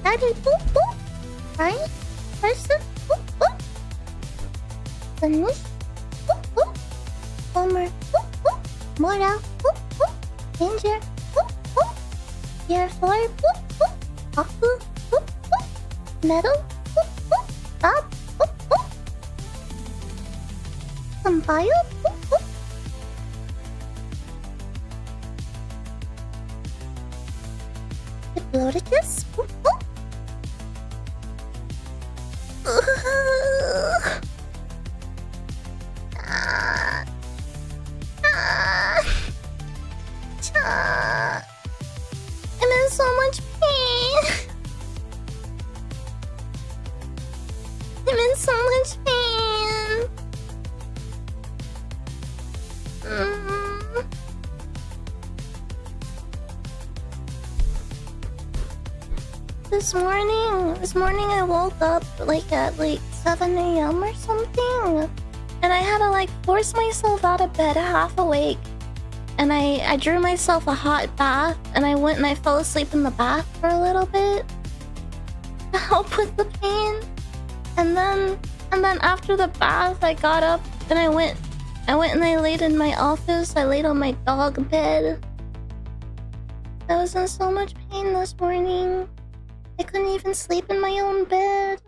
Daddy, boop boop. Right? Person, boop boop. Finish, boop boop. Homer, boop boop. Moral, boop boop. Danger, boop boop. Year 4, boop boop. Aku, boop boop. Metal, boop boop. Bob, boop boop. Compile, boop boop. Diplodocus, boop boop. I'm in so much pain. I'm in so much pain. This morning I woke up at 7 a.m. or something, and I had to force myself out of bed half awake, and I drew myself a hot bath, and I went and I fell asleep in the bath for a little bit to help with the pain, and then after the bath I got up and I went and I laid in my office. I laid on my dog bed. I was in so much pain this morning. I couldn't even sleep in my own bed.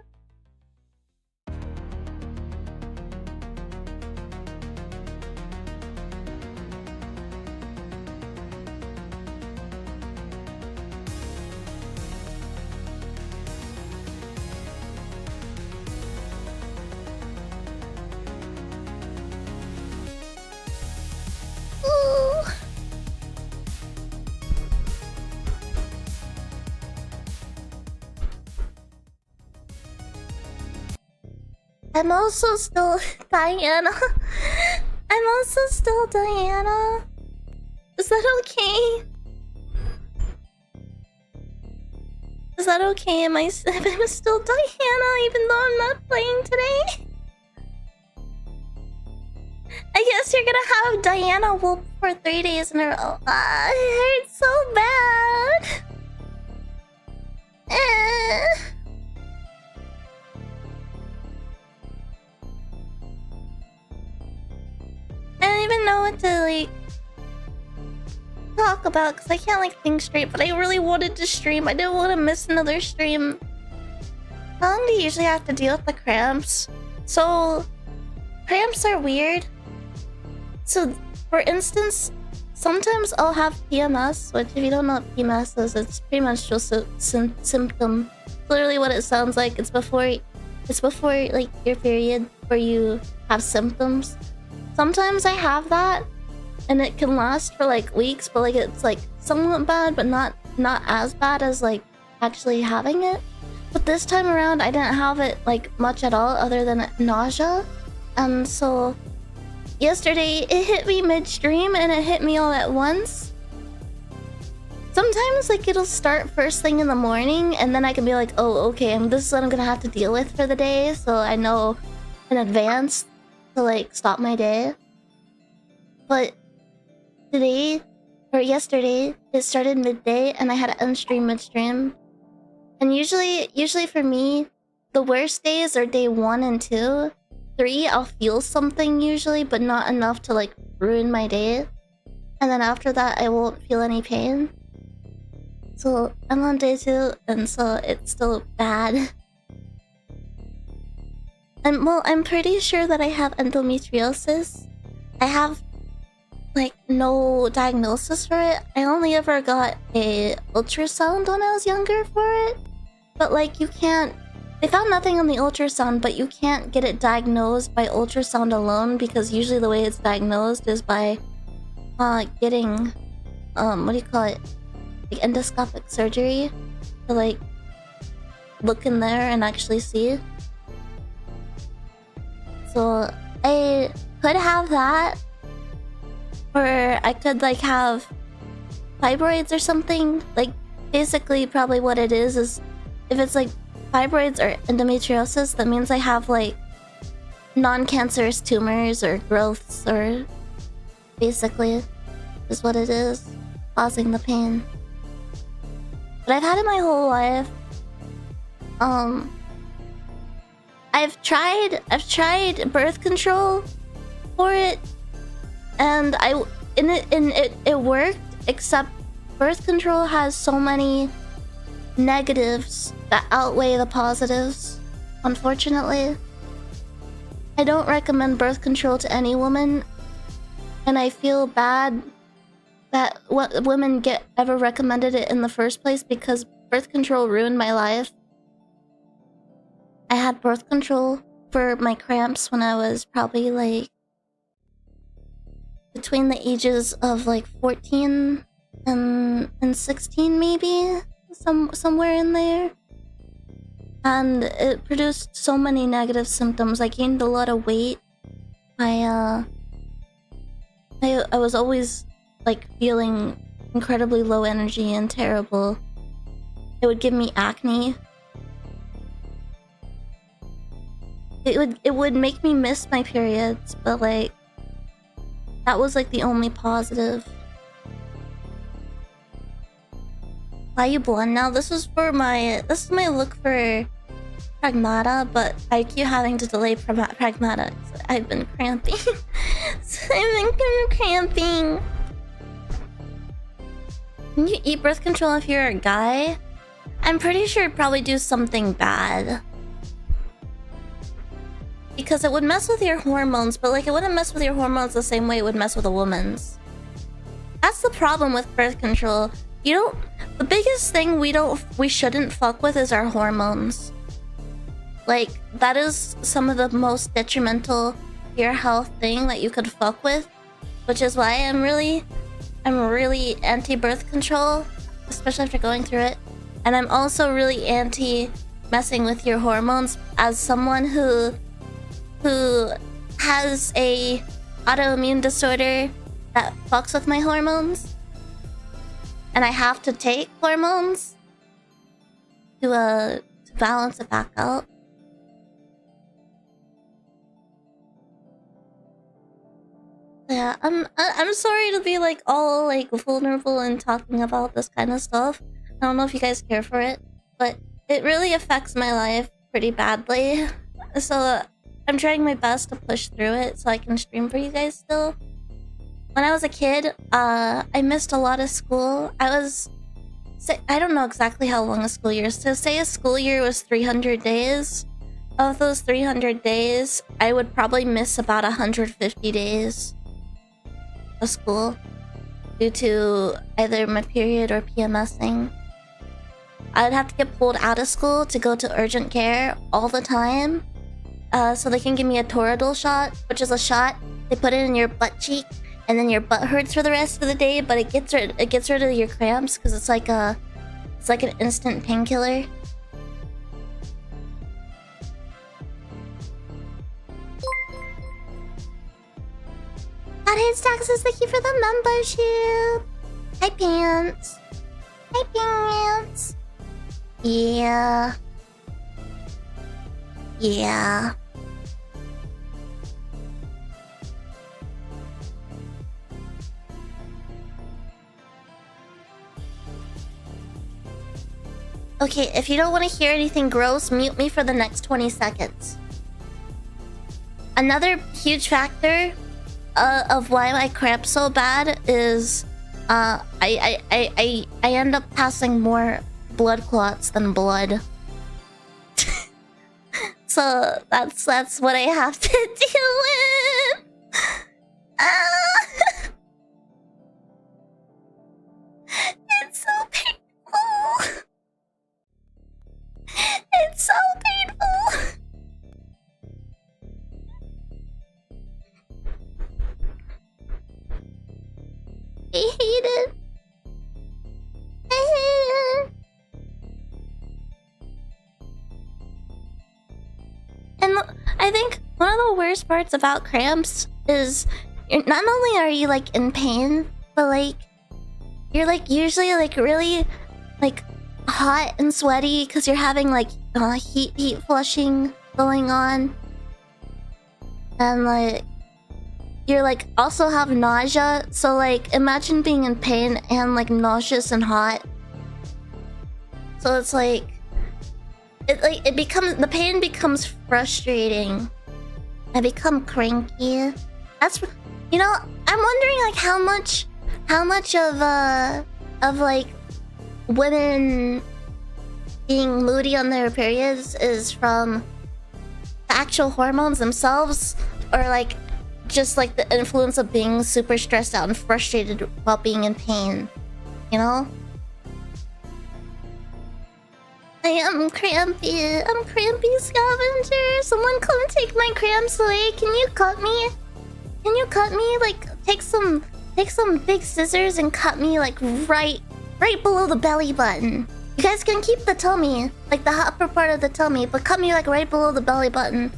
I'm also still Diana. I'm also still Diana. Is that okay? Is that okay? I'm still Diana even though I'm not playing today? I guess you're gonna have Diana whoop for 3 days in a row. It hurts so bad. I don't even know what to talk about because I can't think straight, but I really wanted to stream. I didn't want to miss another stream. How long do you usually have to deal with the cramps? So cramps are weird. So for instance, sometimes I'll have PMS, which if you don't know what PMS is, it's pretty much just a symptom. Literally what it sounds like. It's before your period where you have symptoms. Sometimes I have that, and it can last for weeks, but it's somewhat bad, but not as bad as actually having it. But this time around, I didn't have it much at all, other than nausea. And so yesterday it hit me midstream, and it hit me all at once. Sometimes it'll start first thing in the morning, and then I can be like, oh, okay, this is what I'm gonna have to deal with for the day, so I know in advance to stop my day. But today or yesterday it started midday and I had to unstream midstream. And usually for me, the worst days are day 1 and 2. 3 I'll feel something usually, but not enough to ruin my day. And then after that I won't feel any pain. So I'm on day 2, and so it's still bad. I'm pretty sure that I have endometriosis. I have no diagnosis for it. I only ever got a ultrasound when I was younger for it. But you can't... They found nothing on the ultrasound, but you can't get it diagnosed by ultrasound alone, because usually the way it's diagnosed is by getting what do you call it? Endoscopic surgery to look in there and actually see. So I could have that, or I could like have fibroids or something. Like basically probably what it is if it's like fibroids or endometriosis, that means I have like non-cancerous tumors or growths, or basically is what it is causing the pain. But I've had it my whole life. I've tried birth control for it, and it worked, except birth control has so many negatives that outweigh the positives, unfortunately. I don't recommend birth control to any woman, and I feel bad that women get ever recommended it in the first place, because birth control ruined my life. I had birth control for my cramps when I was probably like between the ages of like 14 and 16, maybe somewhere in there. And it produced so many negative symptoms. I gained a lot of weight. I was always like feeling incredibly low energy and terrible. It would give me acne. It would make me miss my periods, but like that was like the only positive. Why are you blonde now? This is my look for Pragmata, but I keep having to delay Pragmata. I've been cramping. I've been cramping. Can you eat birth control if you're a guy? I'm pretty sure it'd probably do something bad. Because it would mess with your hormones, but like it wouldn't mess with your hormones the same way it would mess with a woman's. That's the problem with birth control. The biggest thing we shouldn't fuck with is our hormones. Like, that is some of the most detrimental to your health thing that you could fuck with, which is why I'm really anti-birth control, especially after going through it. And I'm also really anti messing with your hormones as someone who has a autoimmune disorder that fucks with my hormones. And I have to take hormones to balance it back out. Yeah, I'm sorry to be like all like vulnerable and talking about this kind of stuff. I don't know if you guys care for it, but it really affects my life pretty badly. So I'm trying my best to push through it so I can stream for you guys still. When I was a kid, I missed a lot of school. I don't know exactly how long a school year is. So say a school year was 300 days. Of those 300 days, I would probably miss about 150 days of school due to either my period or PMSing. I'd have to get pulled out of school to go to urgent care all the time, so they can give me a Toradol shot, which is a shot they put it in your butt cheek, and then your butt hurts for the rest of the day, but it gets rid of your cramps because it's like an instant painkiller. God hates taxes, thank you for the membership. Hi, Pants. Hi, Pants. Yeah. Yeah. Okay, if you don't want to hear anything gross, mute me for the next 20 seconds. Another huge factor of why I cramp so bad is I end up passing more blood clots than blood. So that's what I have to deal with. It's so painful. It's so painful. I hate it. I hate it. And I think One of the worst parts about cramps is not only are you like in pain, but like you're like usually like really like hot and sweaty because you're having like heat flushing going on, and like you're like also have nausea. So like imagine being in pain and like nauseous and hot. So it's like it becomes, the pain becomes frustrating. I become cranky. That's, you know, I'm wondering like how much of like women being moody on their periods is from the actual hormones themselves, or like just like the influence of being super stressed out and frustrated while being in pain, you know? I am crampy. I'm crampy scavenger. Someone come take my cramps away. Can you cut me? Can you cut me? Like take some big scissors and cut me like right below the belly button. You guys can keep the tummy, like the upper part of the tummy, but cut me like right below the belly button.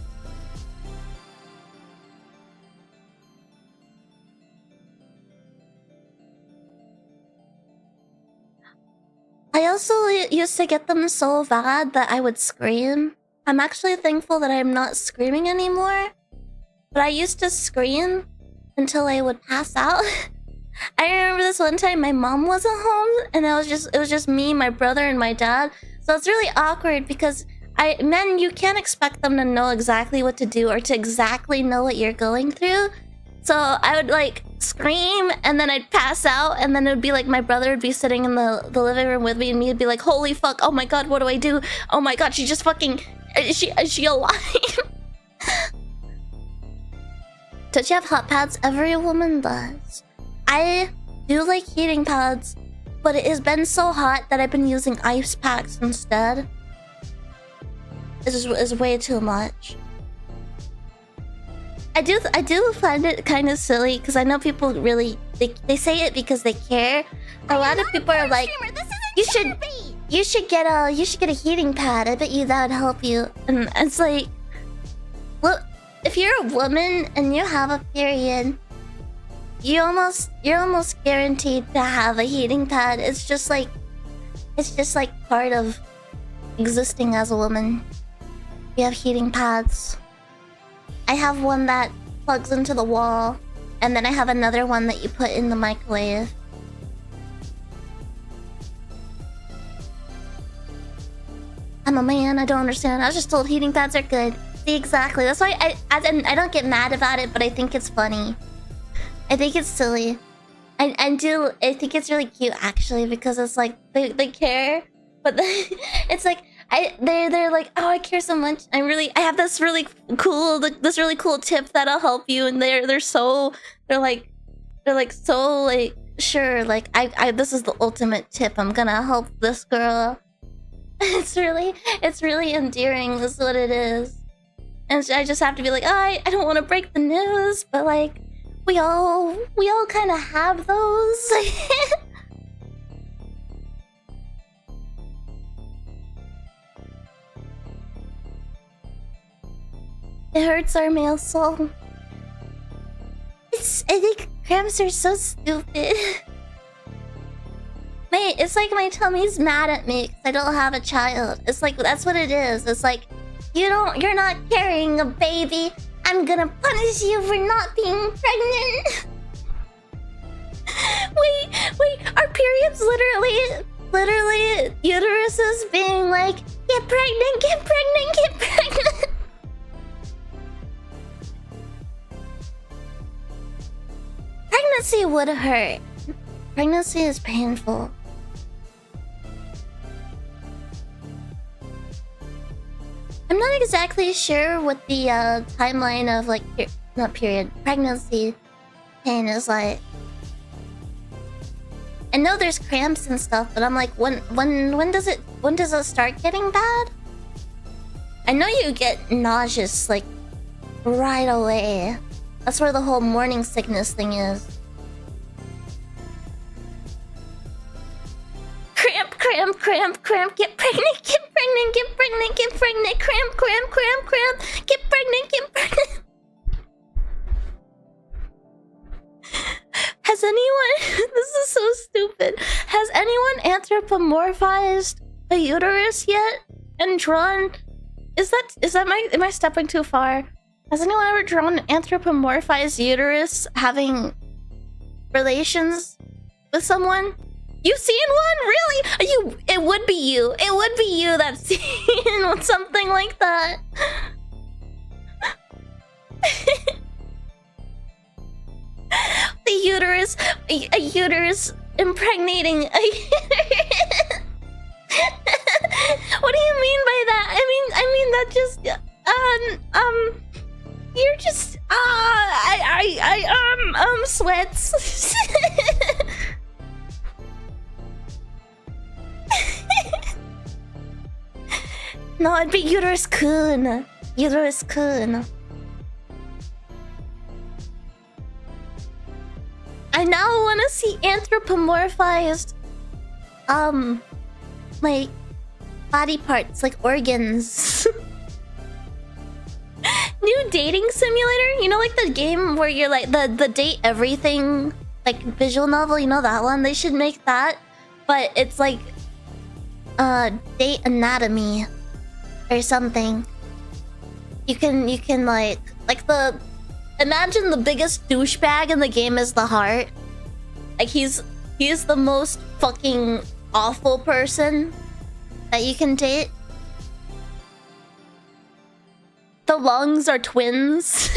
I also used to get them so bad that I would scream. I'm actually thankful that I'm not screaming anymore. But I used to scream until I would pass out. I remember this one time my mom wasn't home, and it was just me, my brother, and my dad. So it's really awkward because men, you can't expect them to know exactly what to do or to exactly know what you're going through. So I would like scream and then I'd pass out, and then it would be like my brother would be sitting in the living room with me, and me would be like, holy fuck, oh my god, what do I do? Oh my god, she just fucking, is she alive? Does she have hot pads? Every woman does. I do like heating pads, but it has been so hot that I've been using ice packs instead. This is way too much. I do find it kind of silly because I know people really they say it because they care. A lot of people are like, you should get a heating pad. I bet you that would help you. And it's like, look, if you're a woman and you have a period, you're almost guaranteed to have a heating pad. It's just like part of existing as a woman. You have heating pads. I have one that plugs into the wall, and then I have another one that you put in the microwave. I'm a man, I don't understand. I was just told heating pads are good. See, exactly. That's why I don't get mad about it, but I think it's funny. I think it's silly. I think it's really cute actually, because it's like they care, but it's like they're like, oh, I care so much. I have this really cool tip that'll help you, and they're so sure, like I this is the ultimate tip. I'm gonna help this girl. It's really endearing. Is what it is. And I just have to be like, oh, I don't want to break the news, but like we all kind of have those. It hurts our male soul. I think cramps are so stupid. It's like my tummy's mad at me because I don't have a child. It's like, that's what it is. It's like, you're not carrying a baby. I'm gonna punish you for not being pregnant. Wait, our periods literally uteruses being like, get pregnant. Pregnancy would hurt. Pregnancy is painful. I'm not exactly sure what the timeline of like pregnancy pain is like. I know there's cramps and stuff, but I'm like, when does it start getting bad? I know you get nauseous like right away. That's where the whole morning sickness thing is. Cramp cramp, cramp, cramp, get pregnant, get pregnant, get pregnant, get pregnant, cramp, cramp, cramp, cramp, get pregnant, get pregnant. Has anyone, this is so stupid, has anyone anthropomorphized a uterus yet and drawn, am I stepping too far? Has anyone ever drawn an anthropomorphized uterus having relations with someone? You seen one? Really? It would be you. It would be you that's seen something like that. The uterus, a uterus impregnating a uterus. What do you mean by that? I mean that just you're just sweats. No, it'd be uterus kun. Uterus kun. I now want to see anthropomorphized like body parts, like organs. New dating simulator, you know, like the game where you're like the date everything, like visual novel, you know that one? They should make that, but it's like date anatomy or something. You can like the, imagine the biggest douchebag in the game is the heart. Like he's the most fucking awful person that you can date. The lungs are twins.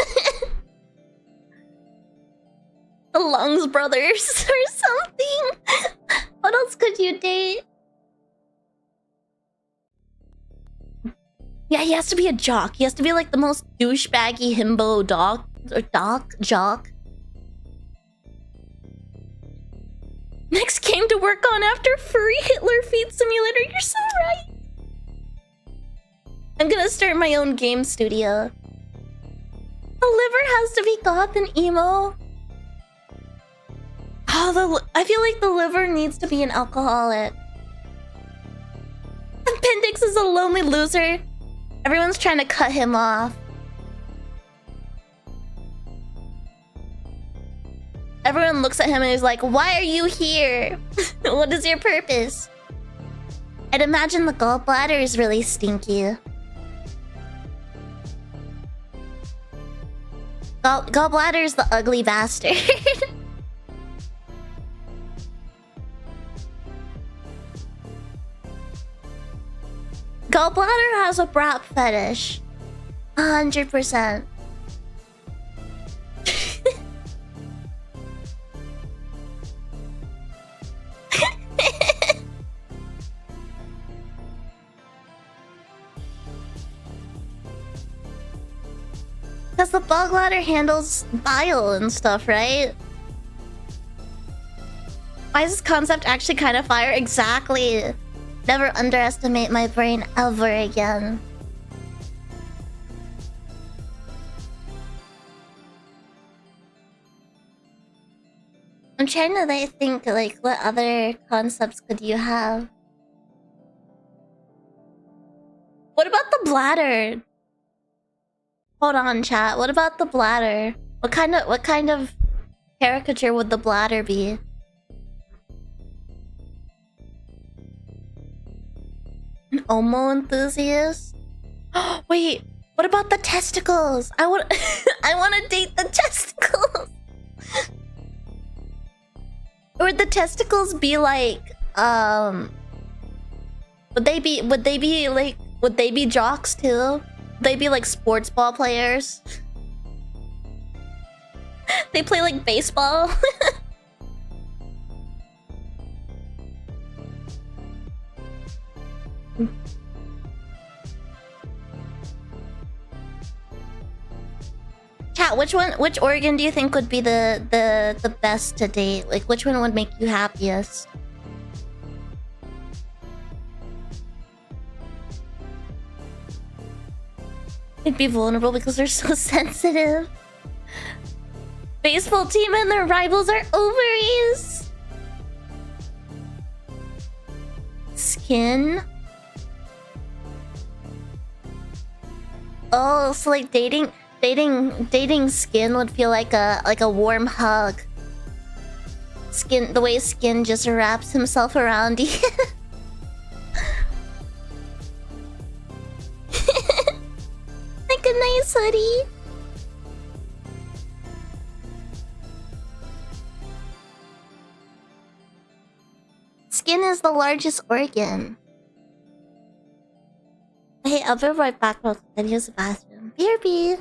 The lungs brothers or something. What else could you date? Yeah, he has to be a jock. He has to be like the most douchebaggy himbo jock. Next game to work on after furry Hitler feed simulator. You're so right. I'm gonna start my own game studio. The liver has to be goth and emo. Oh, I feel like the liver needs to be an alcoholic. Appendix is a lonely loser. Everyone's trying to cut him off. Everyone looks at him and is like, why are you here? What is your purpose? I'd imagine the gallbladder is really stinky. Gallbladder is the ugly bastard. Gallbladder has a brat fetish. 100%. Because the gallbladder handles bile and stuff, right? Why is this concept actually kind of fire? Exactly. Never underestimate my brain ever again. I'm trying to think like what other concepts could you have? What about the bladder? Hold on, chat. What about the bladder? What kind of caricature would the bladder be? An Omo enthusiast? Wait, what about the testicles? I want to date the testicles. Would the testicles be like would they be jocks too? Would they be like sports ball players? They play like baseball. Chat, which organ do you think would be the best to date? Like, which one would make you happiest? They'd be vulnerable because they're so sensitive. Baseball team and their rivals are ovaries. Skin? Oh, so like dating skin would feel like a warm hug. Skin, the way Skin just wraps himself around you. Like a nice hoodie. Skin is the largest organ. Hey, I'll be right back. Then use the bathroom. BRB.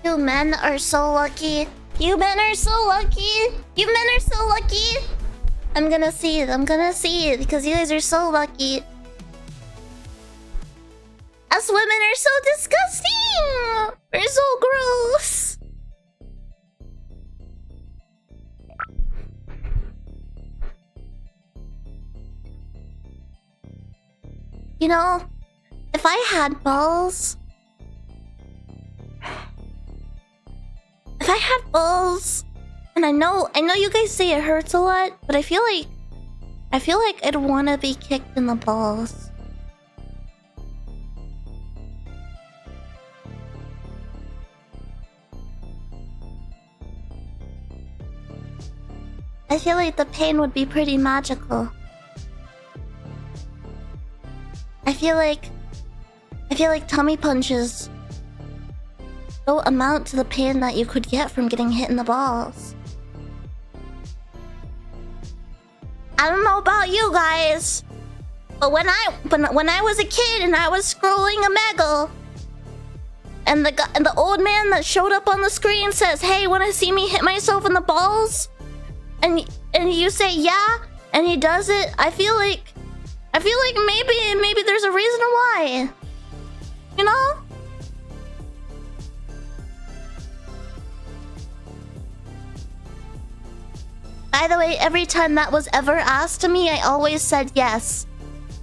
You men are so lucky. You men are so lucky. You men are so lucky. I'm gonna see it. I'm gonna see it because you guys are so lucky. Us women are so disgusting. We're so gross. You know, if I had balls... If I had balls... And I know you guys say it hurts a lot, but I feel like I'd wanna be kicked in the balls. I feel like the pain would be pretty magical. I feel like tummy punches don't amount to the pain that you could get from getting hit in the balls. I don't know about you guys, but when I was a kid and I was scrolling Omegle, and the old man that showed up on the screen says, "Hey, wanna see me hit myself in the balls?" And you say yeah, and he does it. I feel like maybe there's a reason why. You know? By the way, every time that was ever asked to me, I always said yes.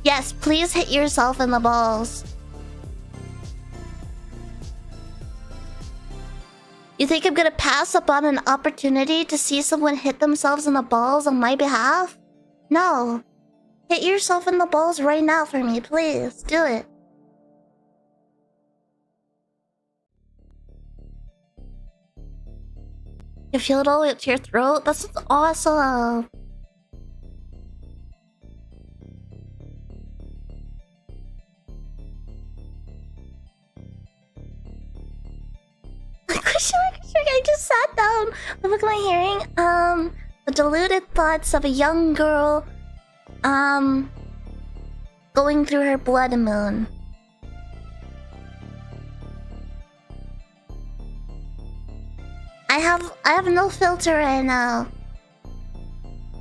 Yes, please hit yourself in the balls. You think I'm gonna pass up on an opportunity to see someone hit themselves in the balls on my behalf? No. Hit yourself in the balls right now for me, please. Do it. You feel it all at your throat? That's awesome. I just sat down. What am I hearing? The deluded thoughts of a young girl, going through her blood moon. I have no filter right now.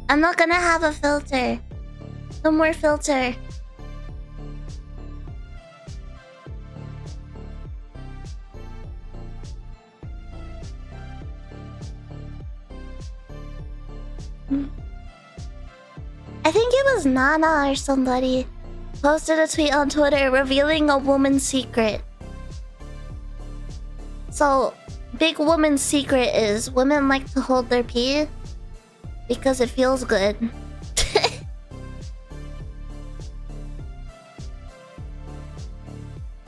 I'm not gonna have a filter. No more filter. I think it was Nana or somebody posted a tweet on Twitter revealing a woman's secret. So, big woman's secret is women like to hold their pee because it feels good.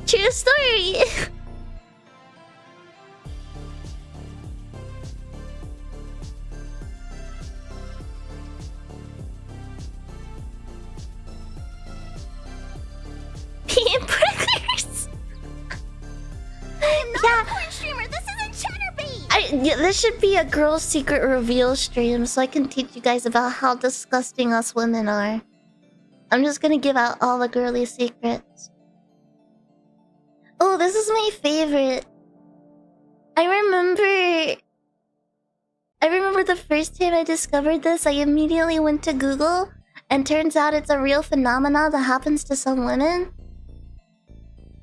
True story. Peeing pricklers. I'm not a porn streamer. This isn't Chatterbait. Yeah, this should be a girl's secret reveal stream so I can teach you guys about how disgusting us women are. I'm just gonna give out all the girly secrets. Oh, this is my favorite. I remember the first time I discovered this, I immediately went to Google, and turns out it's a real phenomena that happens to some women.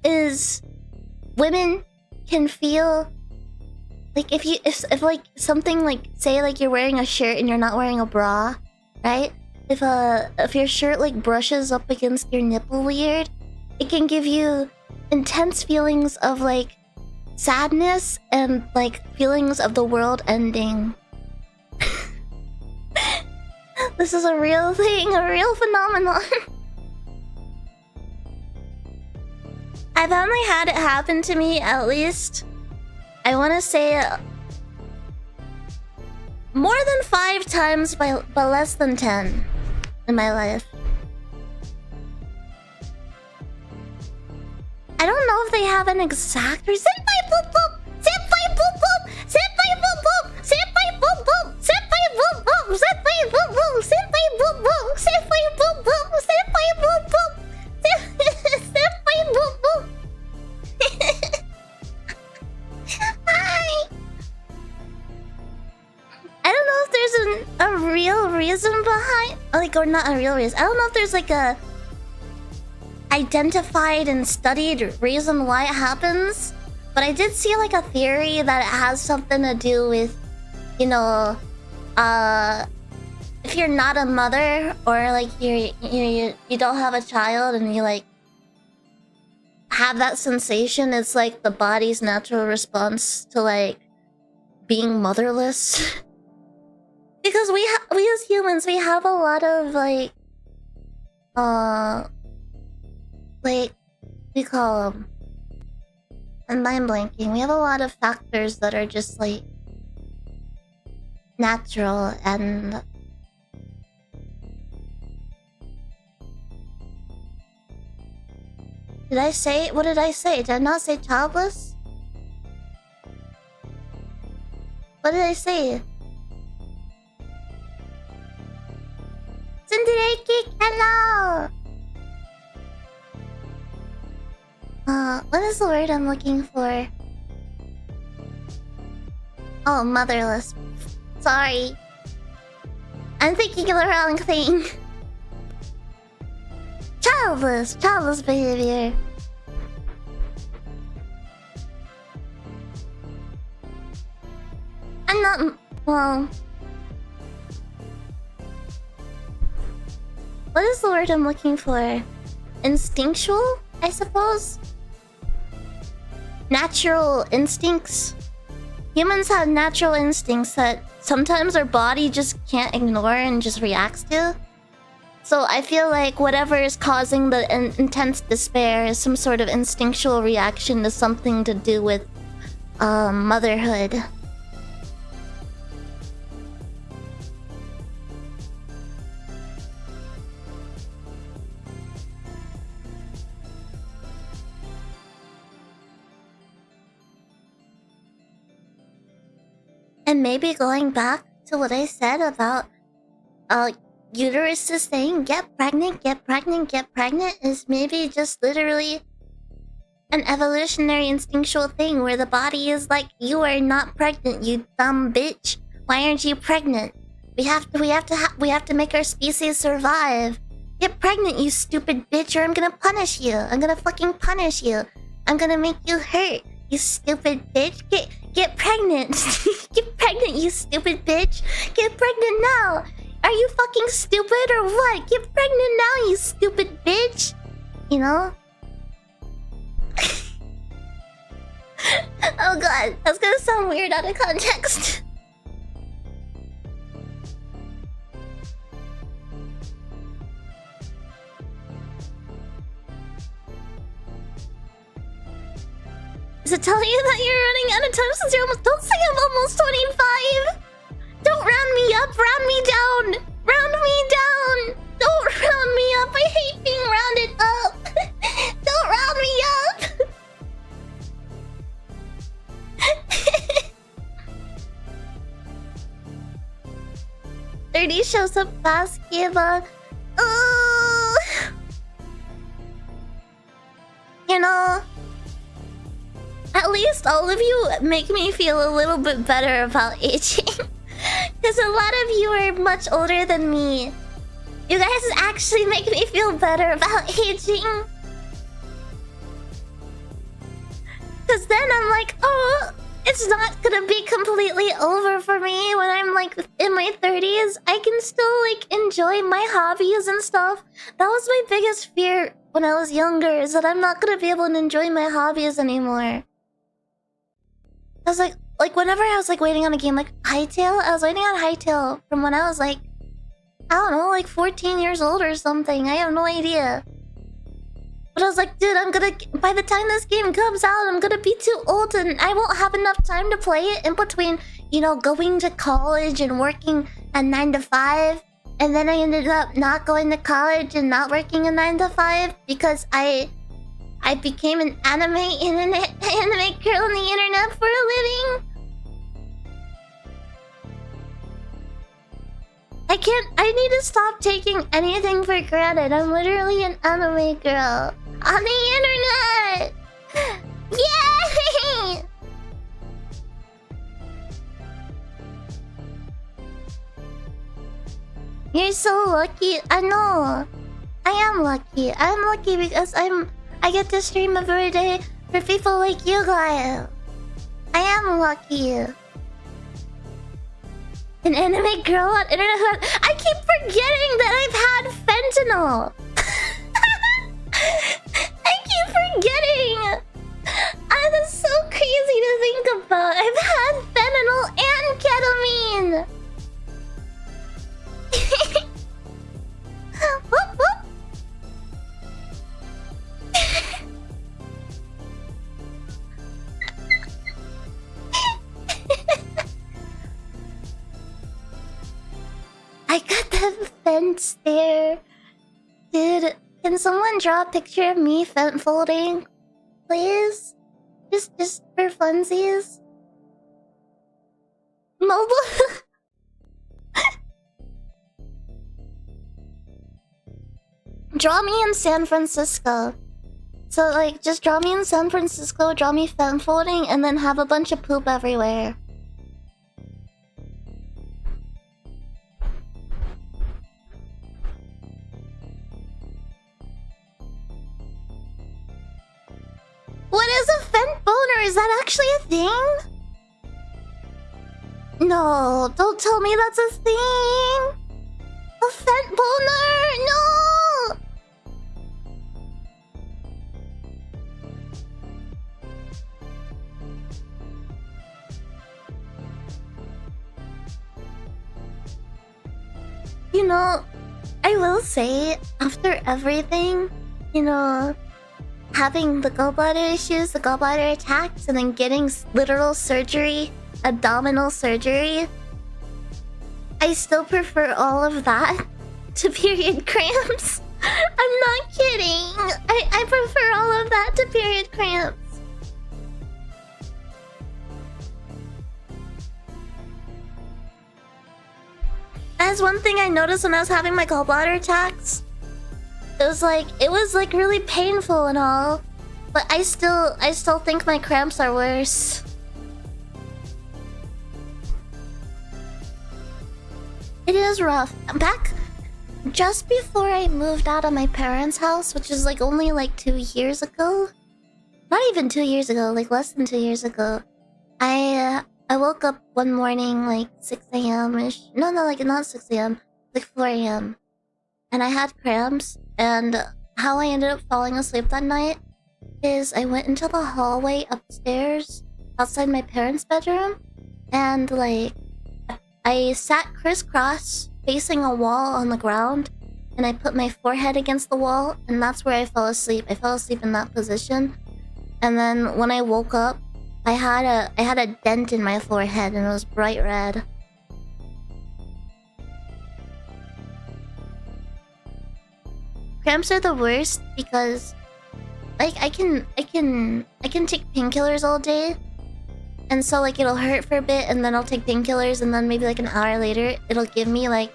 Is women can feel like if like something like, say like you're wearing a shirt and you're not wearing a bra, right? If your shirt like brushes up against your nipple weird, it can give you intense feelings of like sadness and like feelings of the world ending. This is a real thing, a real phenomenon. I've only had it happen to me at least, I want to say, more than 5 times, but less than 10 in my life. I don't know if they have an exact... Senpai boop boop! Senpai boop boop! Senpai boop boop! Senpai boop boop! Senpai boop boop! Senpai boop boop! Senpai boop boop! Senpai boop boop! Senpai boop boop! Senpai boop boop! Hi! reason behind, like, or not a real reason. I don't know if there's like a identified and studied reason why it happens, but I did see like a theory that it has something to do with, you know, if you're not a mother, or like you don't have a child and you like have that sensation, it's like the body's natural response to like being motherless. Because we as humans, we have a lot of like we call them, I'm mind blanking. We have a lot of factors that are just like natural. And did I say, what did I say? Did I not say childless? What did I say? Cindereki, hello! What is the word I'm looking for? Oh, motherless. Sorry. I'm thinking of the wrong thing. Childless behavior. I'm not, well... What is the word I'm looking for? Instinctual, I suppose? Natural instincts? Humans have natural instincts that sometimes our body just can't ignore and just reacts to. So I feel like whatever is causing the intense despair is some sort of instinctual reaction to something to do with motherhood. And maybe going back to what I said about uterus saying get pregnant is maybe just literally an evolutionary instinctual thing where the body is like, you are not pregnant, you dumb bitch. Why aren't you pregnant? We have to make our species survive. Get pregnant, you stupid bitch, or I'm gonna punish you. I'm gonna fucking punish you. I'm gonna make you hurt, you stupid bitch. Get pregnant. Get pregnant, you stupid bitch. Get pregnant now. Are you fucking stupid or what? Get pregnant now, you stupid bitch. You know? Oh god, that's gonna sound weird out of context. Is it telling you that you're running out of time since you're almost... Don't say I'm almost 25! Don't round me up, round me down! Round me down! Don't round me up, I hate being rounded up! Don't round me up! 30 shows up fast, Kiba. You know... At least all of you make me feel a little bit better about aging. Because a lot of you are much older than me. You guys actually make me feel better about aging. Because then I'm like, oh, it's not gonna be completely over for me when I'm like in my 30s. I can still like enjoy my hobbies and stuff. That was my biggest fear when I was younger, is that I'm not gonna be able to enjoy my hobbies anymore. I was like whenever I was like waiting on a game like Hytale, I was waiting on Hytale from when I was like, I don't know, like 14 years old or something. I have no idea. But I was like, dude, by the time this game comes out, I'm gonna be too old and I won't have enough time to play it in between, you know, going to college and working a 9 to 5. And then I ended up not going to college and not working a 9 to 5 because I became an anime girl on the internet for a living. I need to stop taking anything for granted. I'm literally an anime girl on the internet. Yay! You're so lucky. I know. I am lucky. I'm lucky because I get to stream every day for people like you guys. I am lucky. An anime girl on internet. I keep forgetting that I've had fentanyl. I keep forgetting. That's so crazy to think about. I've had fentanyl and ketamine. Whoop, whoop. I got that fence there. Dude, can someone draw a picture of me fent folding? Please? Just for funsies? Mobile? Draw me in San Francisco. So, like, just draw me in San Francisco, draw me fent folding, and then have a bunch of poop everywhere. What is a fent boner? Is that actually a thing? No, don't tell me that's a thing. A fent boner? No! You know, I will say, after everything, you know, having the gallbladder issues, the gallbladder attacks, and then getting literal surgery, abdominal surgery, I still prefer all of that to period cramps. I'm not kidding. I prefer all of that to period cramps. That's one thing I noticed when I was having my gallbladder attacks. It was like really painful and all, but I still think my cramps are worse. It is rough. Back just before I moved out of my parents' house, which is like only like 2 years ago. Not even 2 years ago, like less than 2 years ago. I woke up one morning like 6 a.m.-ish. No, like not 6 a.m. Like 4 a.m. And I had cramps. And how I ended up falling asleep that night is I went into the hallway upstairs outside my parents' bedroom. And like, I sat crisscross facing a wall on the ground. And I put my forehead against the wall. And that's where I fell asleep. I fell asleep in that position. And then when I woke up, I had a dent in my forehead and it was bright red. Cramps are the worst because like I can take painkillers all day. And so like it'll hurt for a bit and then I'll take painkillers and then maybe like an hour later it'll give me like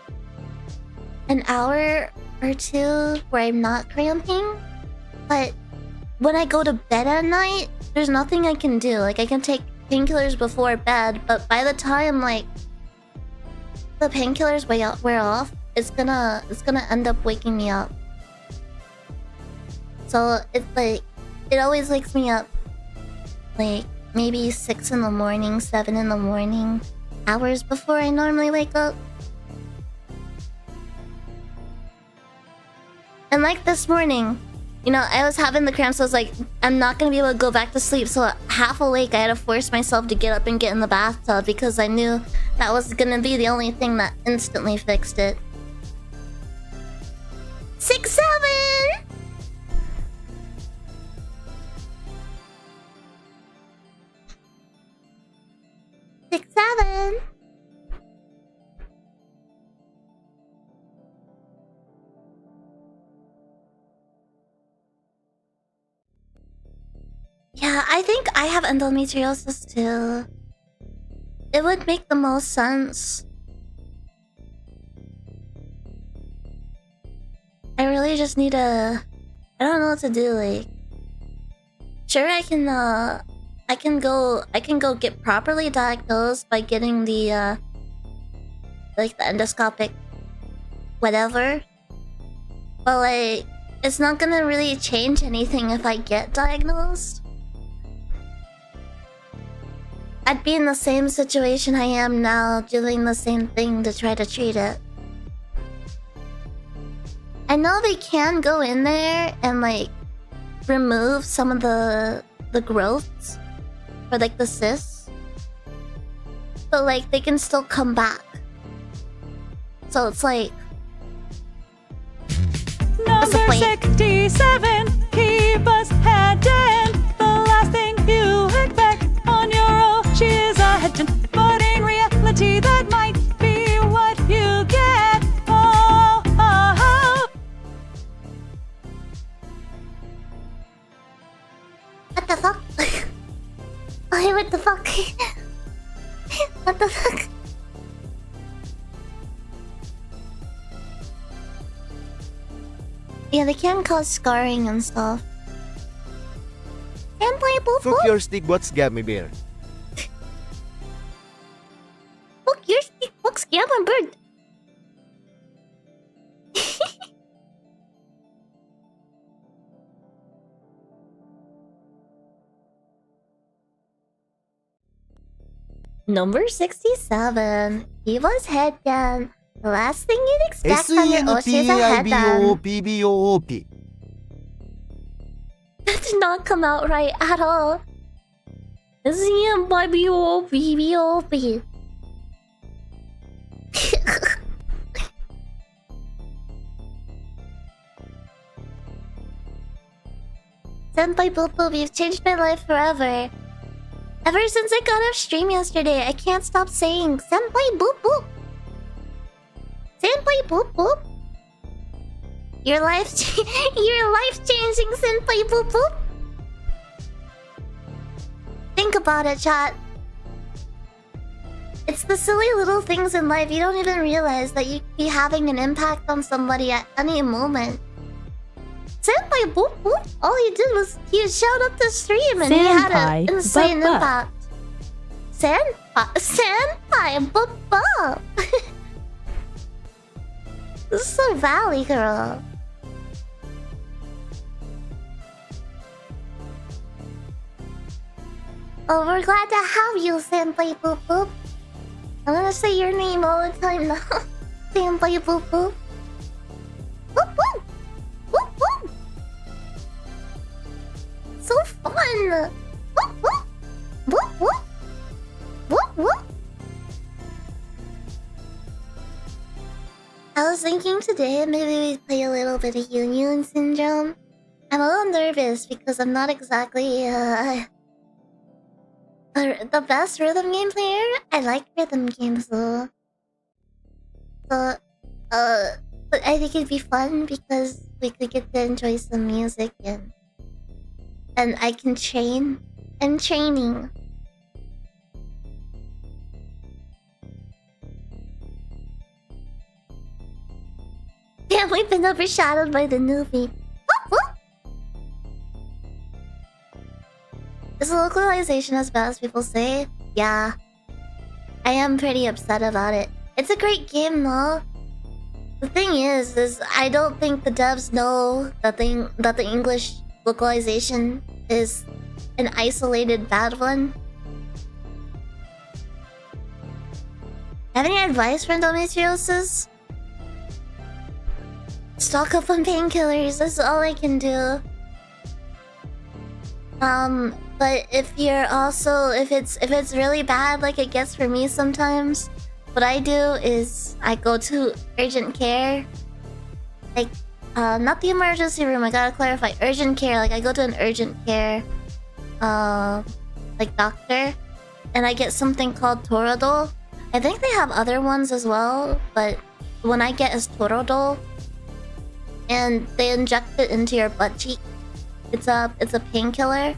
an hour or two where I'm not cramping. But when I go to bed at night, there's nothing I can do. Like I can take painkillers before bed, but by the time like the painkillers wear off, it's gonna end up waking me up. So it's like it always wakes me up like maybe 6 in the morning, 7 in the morning, hours before I normally wake up. And like this morning, you know, I was having the cramps, so I was like, I'm not gonna be able to go back to sleep. So half awake, I had to force myself to get up and get in the bathtub because I knew that was gonna be the only thing that instantly fixed it. 6, 7! Six, 7. Yeah, I think I have endometriosis too. It would make the most sense. I really just need I don't know what to do, like... Sure, I can go get properly diagnosed by getting the, like the endoscopic whatever. But like, it's not gonna really change anything if I get diagnosed. I'd be in the same situation I am now, doing the same thing to try to treat it. I know they can go in there and like remove some of the growths or like the cysts, but like they can still come back. So it's like Number 67, Kiba's head in. The last thing you expect on your own. She is a head, but in reality that might be what you get. Oh, oh, oh. What the fuck? Oh, what the fuck? What the fuck? Yeah, they can cause scarring and stuff. And play boop boop. Fuck your stick, what's Gabby Bear? Fuck your stick, fuck my bird. Number 67. Kiba's head down. The last thing you'd expect on your Oshi is a head down. SENPIBOPBOP. That did not come out right at all. SENPIBOPBOP. Senpai Boop Boop, you've changed my life forever. Ever since I got off stream yesterday, I can't stop saying Senpai Boop Boop. Senpai Boop Boop. Your life-changing Senpai Boop Boop. Think about it, chat. It's the silly little things in life you don't even realize that you could be having an impact on somebody at any moment. Senpai Boop Boop, all he did was he showed up the stream and he had an insane impact. Senpai Boop Boop. This is so valley, girl. Oh, we're glad to have you, Senpai Boop Boop. I'm gonna say your name all the time now. Senpai Boop Boop. Boop Boop. Boop Boop. So fun. Boop Boop. Boop Boop. Boop Boop. I was thinking today maybe we'd play a little bit of Union Syndrome. I'm a little nervous because I'm not exactly the best rhythm game player. I like rhythm games though. So, but I think it'd be fun because we could get to enjoy some music and I can train and training. Yeah, we've been overshadowed by the newbie. Is localization as bad as people say? Yeah. I am pretty upset about it. It's a great game though. The thing is I don't think the devs know that the English localization is an isolated bad one. Have any advice for endometriosis? Stock up on painkillers, that's all I can do. But if it's really bad like it gets for me sometimes, what I do is I go to urgent care. Like, not the emergency room, I gotta clarify. Urgent care, like I go to an urgent care, like doctor, and I get something called Toradol. I think they have other ones as well, but when I get is Toradol, and they inject it into your butt cheek. It's a painkiller,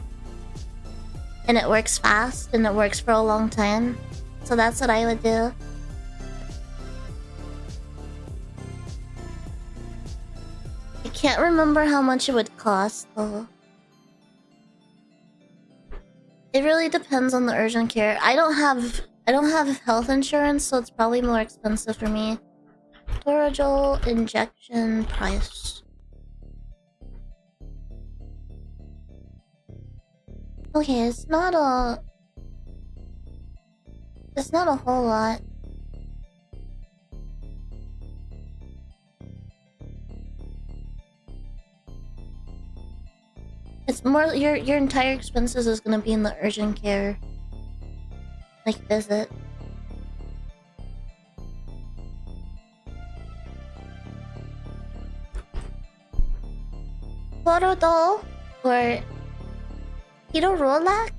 and it works fast, and it works for a long time. So that's what I would do. I can't remember how much it would cost though. It really depends on the urgent care. I don't have health insurance, so it's probably more expensive for me. Albuterol injection price. Okay, it's not a whole lot. It's more your entire expenses is gonna be in the urgent care, like visit. Phorodol, or ketorolac,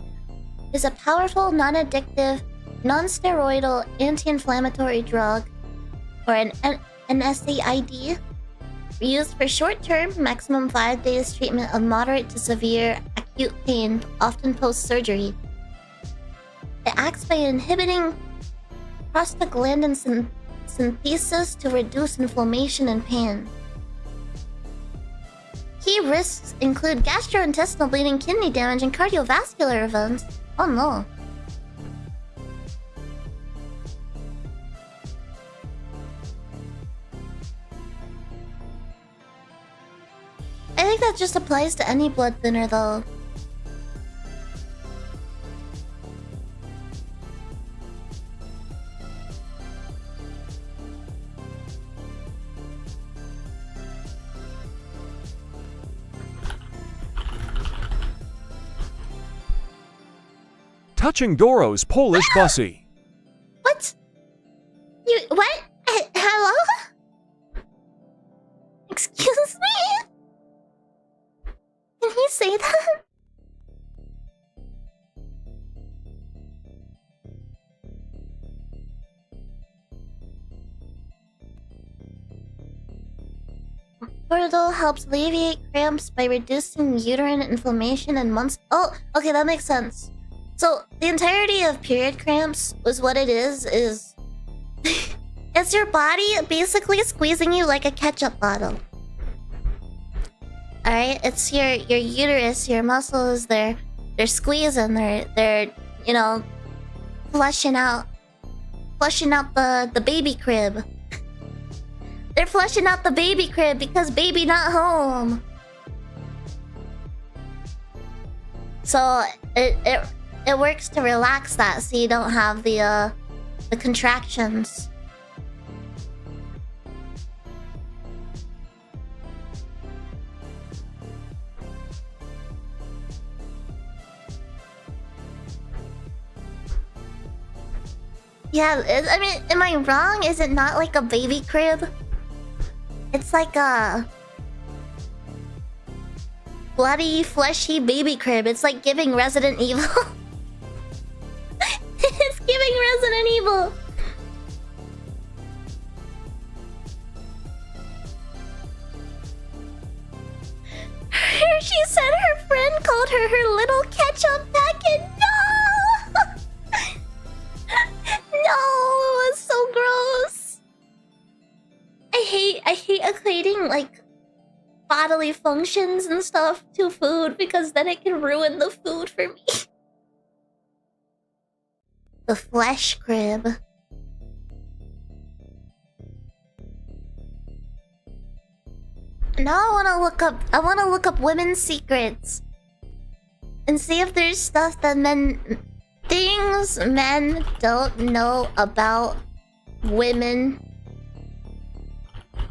is a powerful, non-addictive, non-steroidal anti-inflammatory drug, or an SAID, used for short-term, maximum 5 days treatment of moderate to severe acute pain, often post-surgery. It acts by inhibiting prostaglandin synthesis to reduce inflammation and pain. Key risks include gastrointestinal bleeding, kidney damage, and cardiovascular events. Oh no. I think that just applies to any blood thinner though. Touching Doro's Polish bussy. What? What? Hello? Excuse me? Can he say that? Phorodol helps alleviate cramps by reducing uterine inflammation and months. Oh, okay, that makes sense. So the entirety of period cramps is what it is it's your body basically squeezing you like a ketchup bottle. Alright, it's your uterus, your muscles, they're squeezing, they're you know, flushing out the baby crib. They're flushing out the baby crib because baby not home. So it works to relax that so you don't have the contractions. Yeah, I mean, am I wrong? Is it not like a baby crib? It's like a bloody, fleshy baby crib. It's like giving Resident Evil. It's giving Resident Evil. She said her friend called her her little ketchup packet. No! No, it was so gross. I hate equating like bodily functions and stuff to food because then it can ruin the food for me. The flesh crib. Now I wanna look up women's secrets and see if there's stuff that things men don't know about women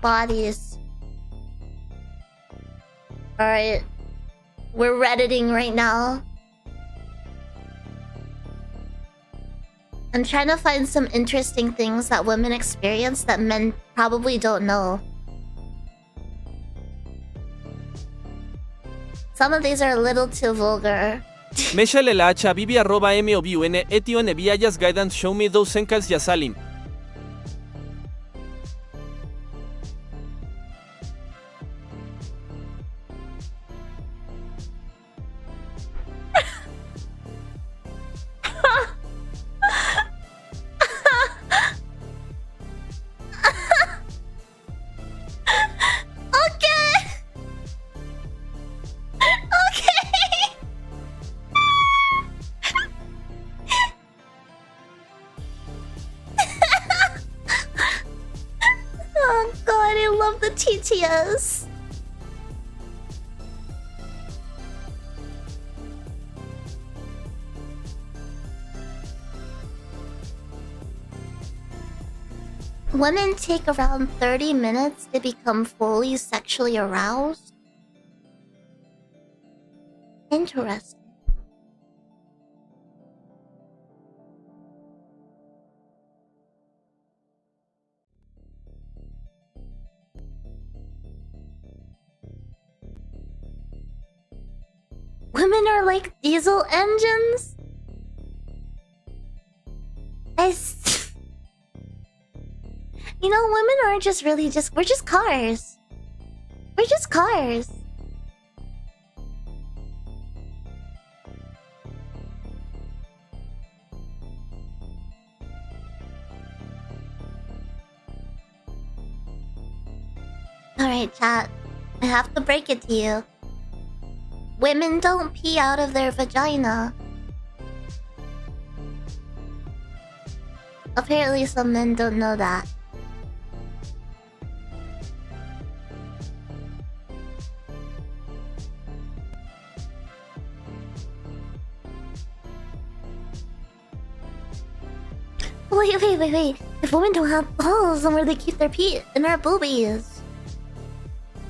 bodies. Alright, we're redditing right now. I'm trying to find some interesting things that women experience that men probably don't know. Some of these are a little too vulgar. Mesha lelacha bibi arroba movun etion viayas guidance show me those senkals yasalim. love the TTS. Women take around 30 minutes to become fully sexually aroused. Interesting. Women are like diesel engines? You know, women aren't just really just... We're just cars. We're just cars. Alright, chat. I have to break it to you. Women don't pee out of their vagina. Apparently some men don't know that. Wait. If women don't have balls, then where do they keep their pee? In our boobies.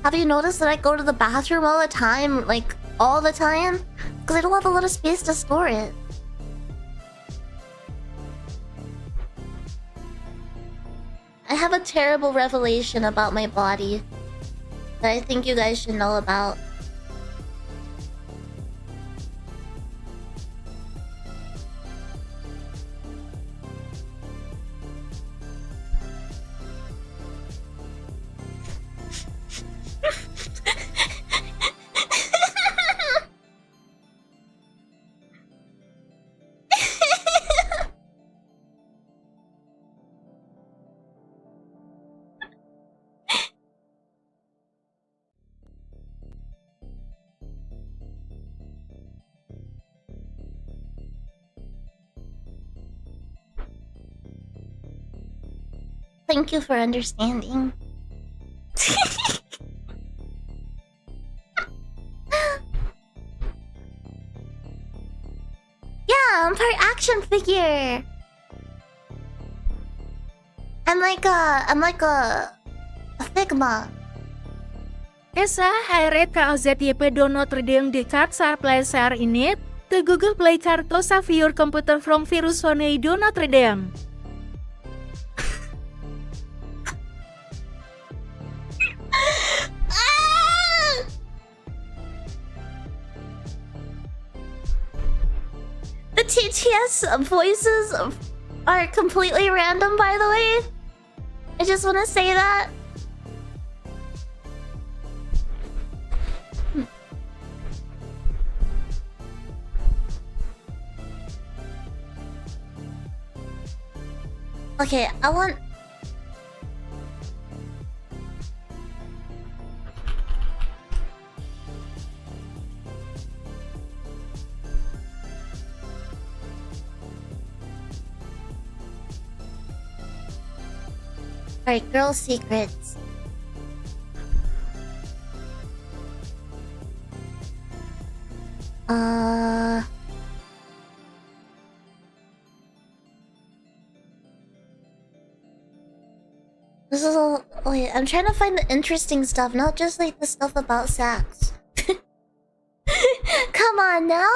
Have you noticed that I go to the bathroom all the time? Like, all the time? Because I don't have a lot of space to store it. I have a terrible revelation about my body that I think you guys should know about. Thank you for understanding. Yeah, I'm part action figure. I'm like a Figma. Esa hairet ka OZYP download redeem the card sa Play Store init. The Google Play card to save your computer from virus when you do not redeem. The TTS voices are completely random, by the way. I just want to say that. Okay, I want... Alright, girl secrets. This is all... Wait, I'm trying to find the interesting stuff, not just like the stuff about sex. Come on now.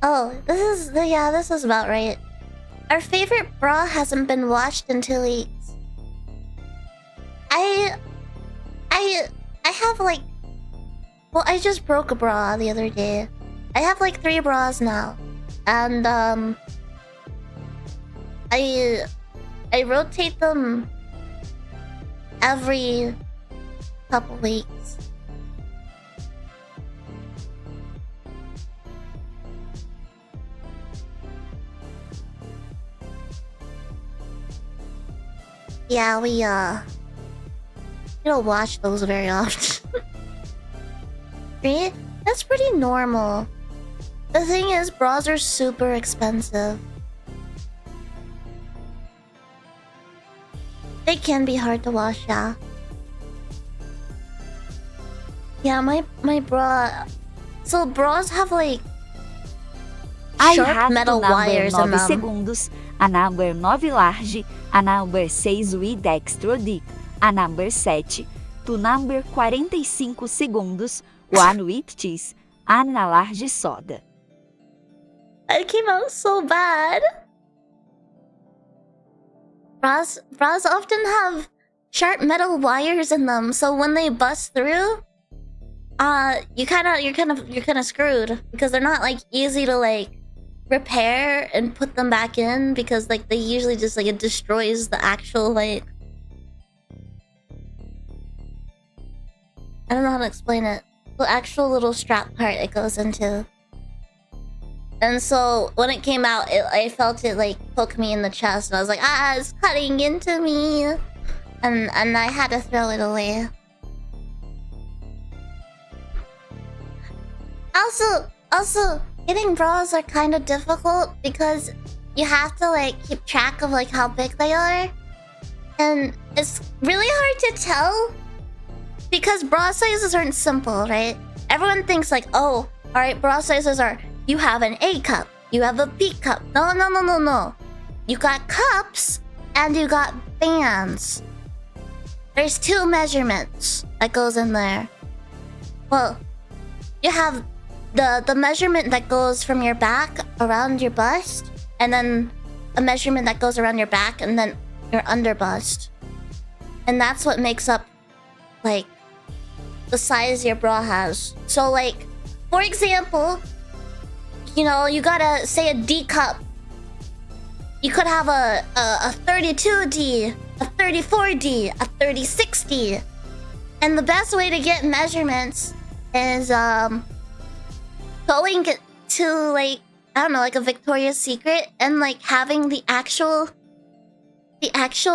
Oh, this is about right. Our favorite bra hasn't been washed in 2 weeks. I have like... Well, I just broke a bra the other day. I have like 3 bras now. And I rotate them every couple weeks. Yeah, we don't wash those very often. Right? That's pretty normal. The thing is, bras are super expensive. They can be hard to wash, yeah. Yeah, my bra... So bras have like... I sharp have metal to number wires in 9 them. segundos, a number 9 large, a number 6 with extra deep, a number 7, to number 45 segundos, 1 with cheese, and a large soda. It came out so bad. Bras often have sharp metal wires in them, so when they bust through, you're kind of screwed because they're not like easy to like repair and put them back in because like they usually just like it destroys the actual like I don't know how to explain it. The actual little strap part it goes into. And so when it came out, I felt it like poke me in the chest, and I was like, it's cutting into me, and I had to throw it away. Also, getting bras are kind of difficult because you have to like keep track of like how big they are, and it's really hard to tell because bra sizes aren't simple, right? Everyone thinks like, oh, all right, bra sizes are. You have an A cup. You have a B cup. No. You got cups and you got bands. There's 2 measurements that goes in there. Well, you have the measurement that goes from your back around your bust, and then a measurement that goes around your back and then your under bust. And that's what makes up like the size your bra has. So like, for example, you know, you gotta say a D cup. You could have a 32D, a 34D, a 36D. And the best way to get measurements is going to like, I don't know, like a Victoria's Secret and like having the actual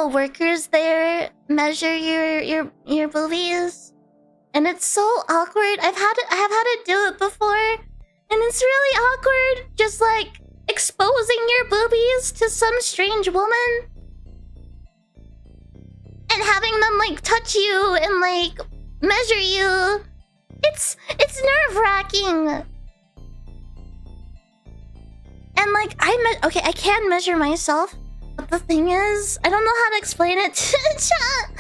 workers there measure your boobies. And it's so awkward. I have had to do it before. And it's really awkward, just like exposing your boobies to some strange woman and having them like touch you and like measure you. It's nerve-wracking. And like I can measure myself, but the thing is, I don't know how to explain it to chat.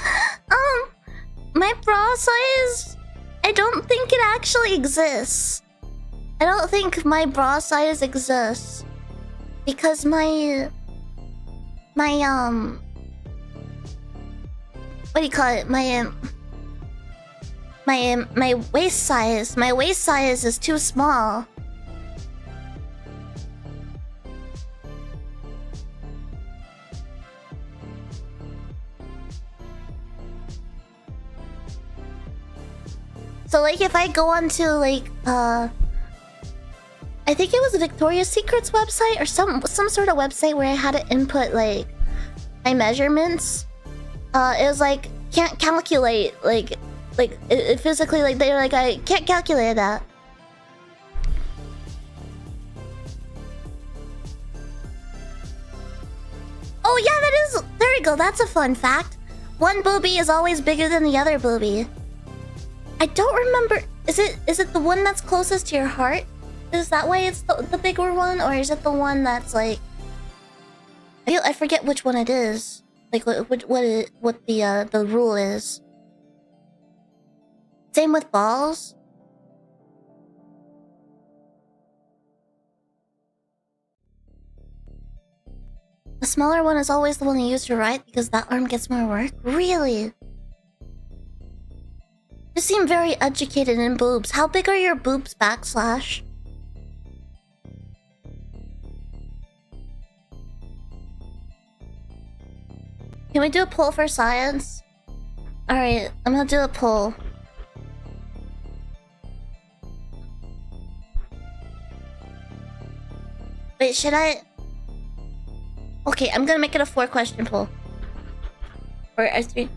My bra size, I don't think it actually exists. I don't think my bra size exists because my what do you call it? My waist size is too small. So like if I go onto like I think it was Victoria's Secret's website or some sort of website where I had to input like my measurements. It was like can't calculate like it physically like they're like I can't calculate that. Oh yeah, that is, there we go. That's a fun fact. One boobie is always bigger than the other boobie. I don't remember. Is it the one that's closest to your heart? Is that why it's the bigger one, or is it the one that's like? I forget which one it is. Like what the rule is. Same with balls. The smaller one is always the one you use to write because that arm gets more work. Really? You seem very educated in boobs. How big are your boobs, backslash? Can we do a poll for science? Alright, I'm gonna do a poll. Wait, should I? Okay, I'm gonna make it a 4-question poll. Or a 3...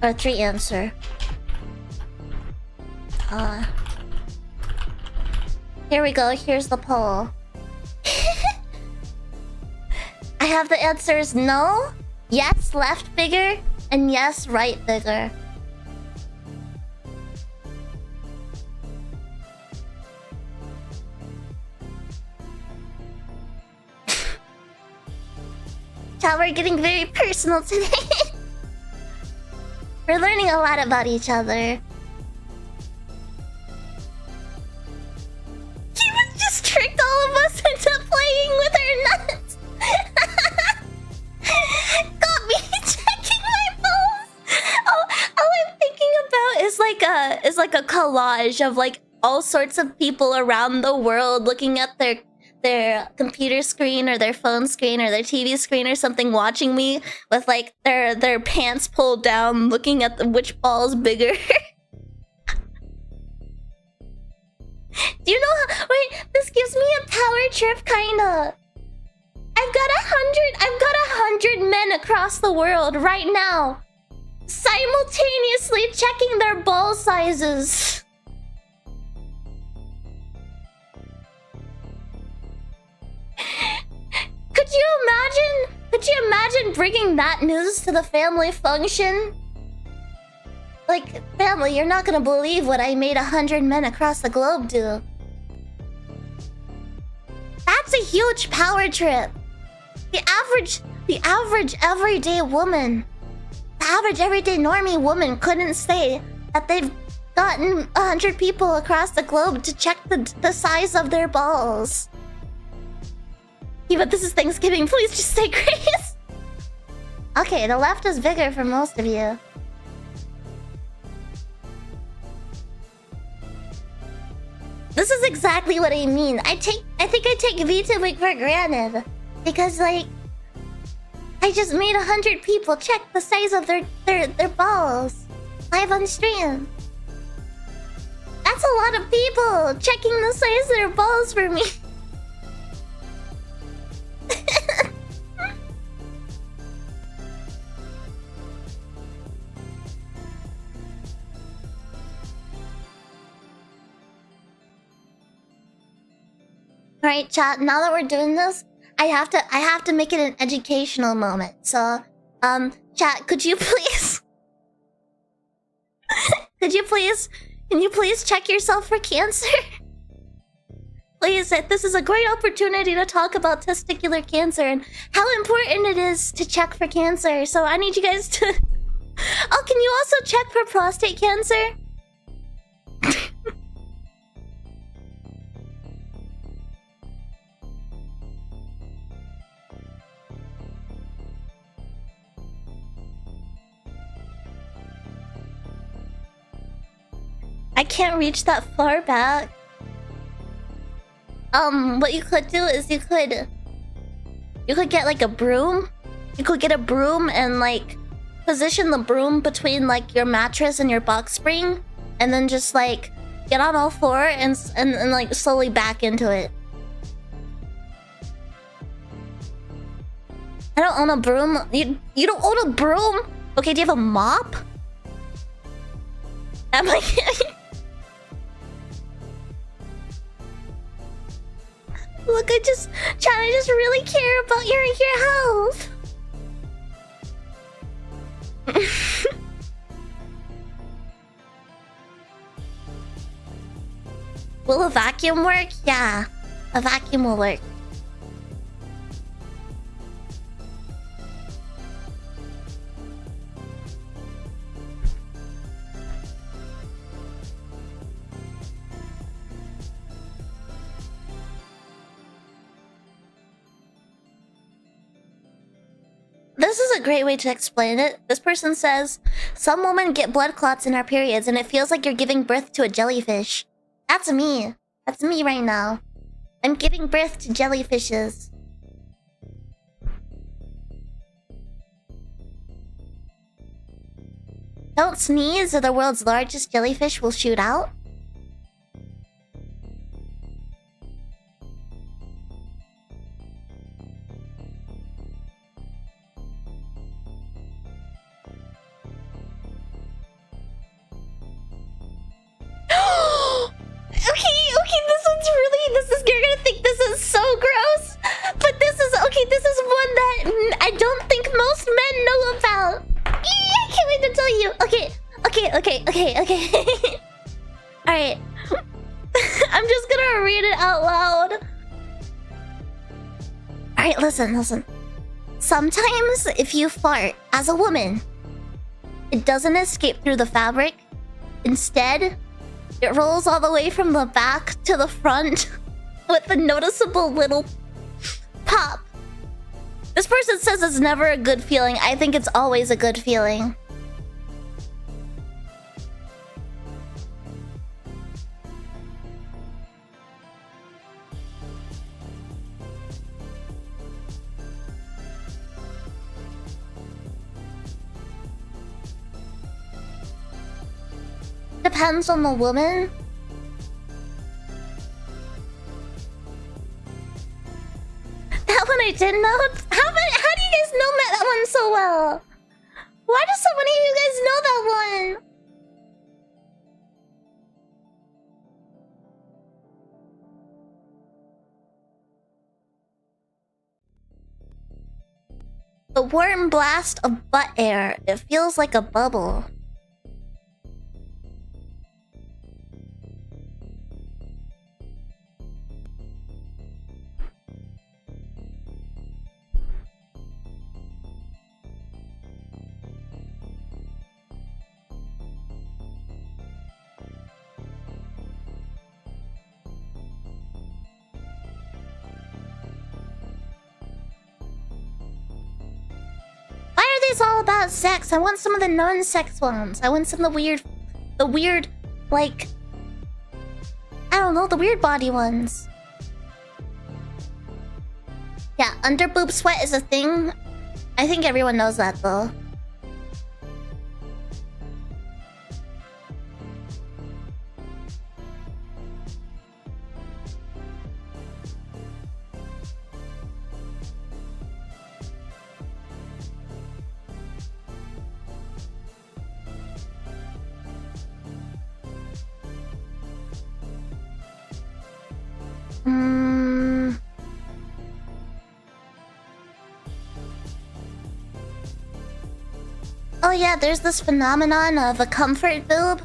a 3 answer. Here we go. Here's the poll. I have the answers no, yes, left bigger, and yes, right bigger. Chat, we're getting very personal today. We're learning a lot about each other. Kiba just tricked all of us into playing with her nuts. Got me checking my phones. All I'm thinking about is like a collage of like all sorts of people around the world looking at their computer screen or their phone screen or their TV screen or something, watching me with like their pants pulled down, looking at which ball's bigger. Do you know how, wait, this gives me a power trip kinda. I've got 100 men across the world right now simultaneously checking their ball sizes. Could you imagine bringing that news to the family function? Like, family, you're not gonna believe what I made 100 men across the globe do. That's a huge power trip. The average everyday woman, the average everyday normie woman couldn't say that they've gotten 100 people across the globe to check the size of their balls. Yeah, but this is Thanksgiving. Please just say grace. Okay, the left is bigger for most of you. This is exactly what I mean. I think I take vtubing for granted. Because, like, I just made 100 people check the size of their balls live on stream. That's a lot of people checking the size of their balls for me. Alright, chat, now that we're doing this, I have to make it an educational moment. So, chat, could you please can you please check yourself for cancer? Please, this is a great opportunity to talk about testicular cancer and how important it is to check for cancer. So I need you guys to... Oh, can you also check for prostate cancer? I can't reach that far back. What you could do is you could get like a broom. You could get a broom and like position the broom between like your mattress and your box spring, and then just like get on all four and like slowly back into it. I don't own a broom. You don't own a broom? Okay, do you have a mop? Am I kidding? Look, I just really care about your health. Will a vacuum work? Yeah, a vacuum will work. This is a great way to explain it. This person says, some women get blood clots in our periods and it feels like you're giving birth to a jellyfish. That's me. That's me right now. I'm giving birth to jellyfishes. Don't sneeze or the world's largest jellyfish will shoot out. You're gonna think this is so gross, but this is one that I don't think most men know about. I can't wait to tell you. Okay. Alright. I'm just gonna read it out loud. Alright, listen. Sometimes if you fart as a woman, it doesn't escape through the fabric. Instead, it rolls all the way from the back to the front with a noticeable little pop. This person says it's never a good feeling. I think it's always a good feeling. Depends on the woman. That one I didn't know. How do you guys know that one so well? Why do so many of you guys know that one? The warm blast of butt air. It feels like a bubble. It's all about sex. I want some of the non-sex ones. I want some of the weird, like, I don't know, the weird body ones. Yeah, under boob sweat is a thing. I think everyone knows that though. Oh yeah, there's this phenomenon of a comfort boob.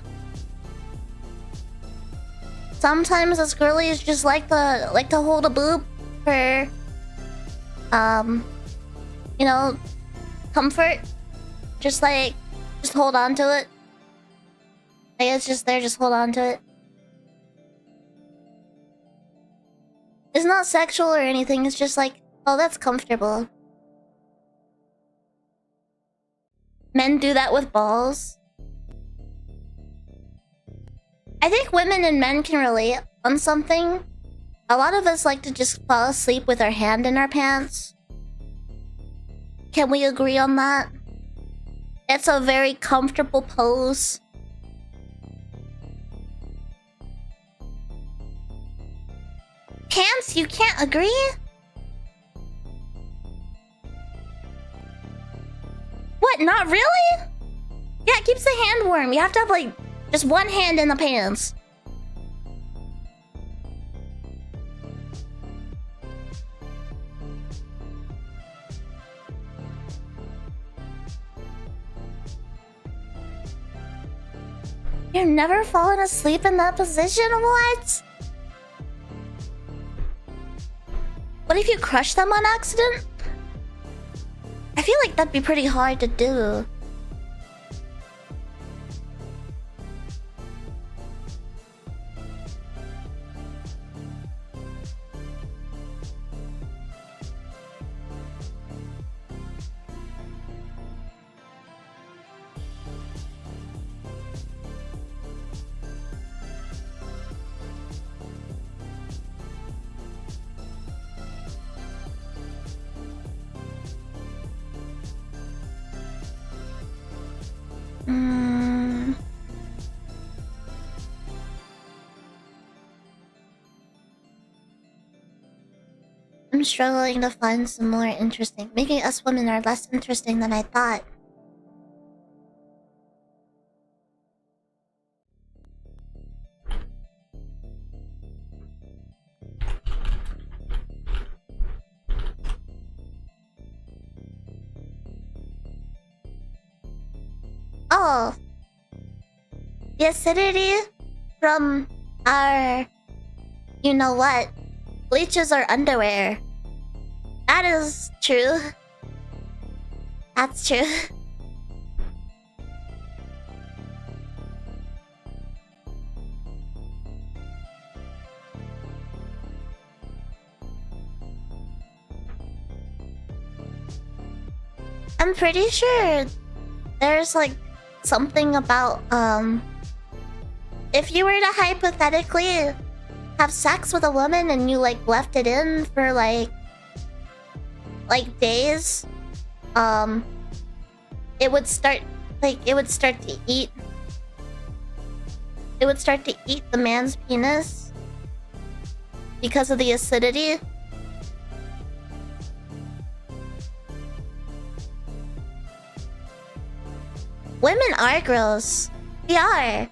Sometimes us girlies just like to hold a boob for you know, comfort. Just hold on to it. Like it's just there, just hold on to it. It's not sexual or anything, it's just like, oh, that's comfortable. Men do that with balls. I think women and men can relate on something. A lot of us like to just fall asleep with our hand in our pants. Can we agree on that? It's a very comfortable pose. Pants, you can't agree? What, not really? Yeah, it keeps the hand warm. You have to have like just one hand in the pants. You've never fallen asleep in that position? What? What if you crush them on accident? I feel like that'd be pretty hard to do. I'm struggling to find some more interesting. Making us women are less interesting than I thought. Oh. The acidity from our... You know what? Bleaches our underwear. That is true. That's true. I'm pretty sure there's like something about if you were to hypothetically have sex with a woman and you like left it in for like days, it would start to eat the man's penis because of the acidity. Women are gross. We are.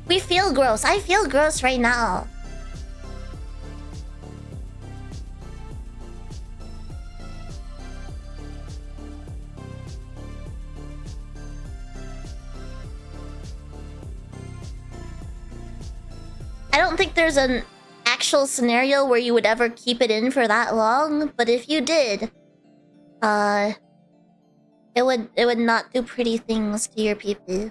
We feel gross. I feel gross right now. I don't think there's an actual scenario where you would ever keep it in for that long, but if you did, it would not do pretty things to your pee-pee.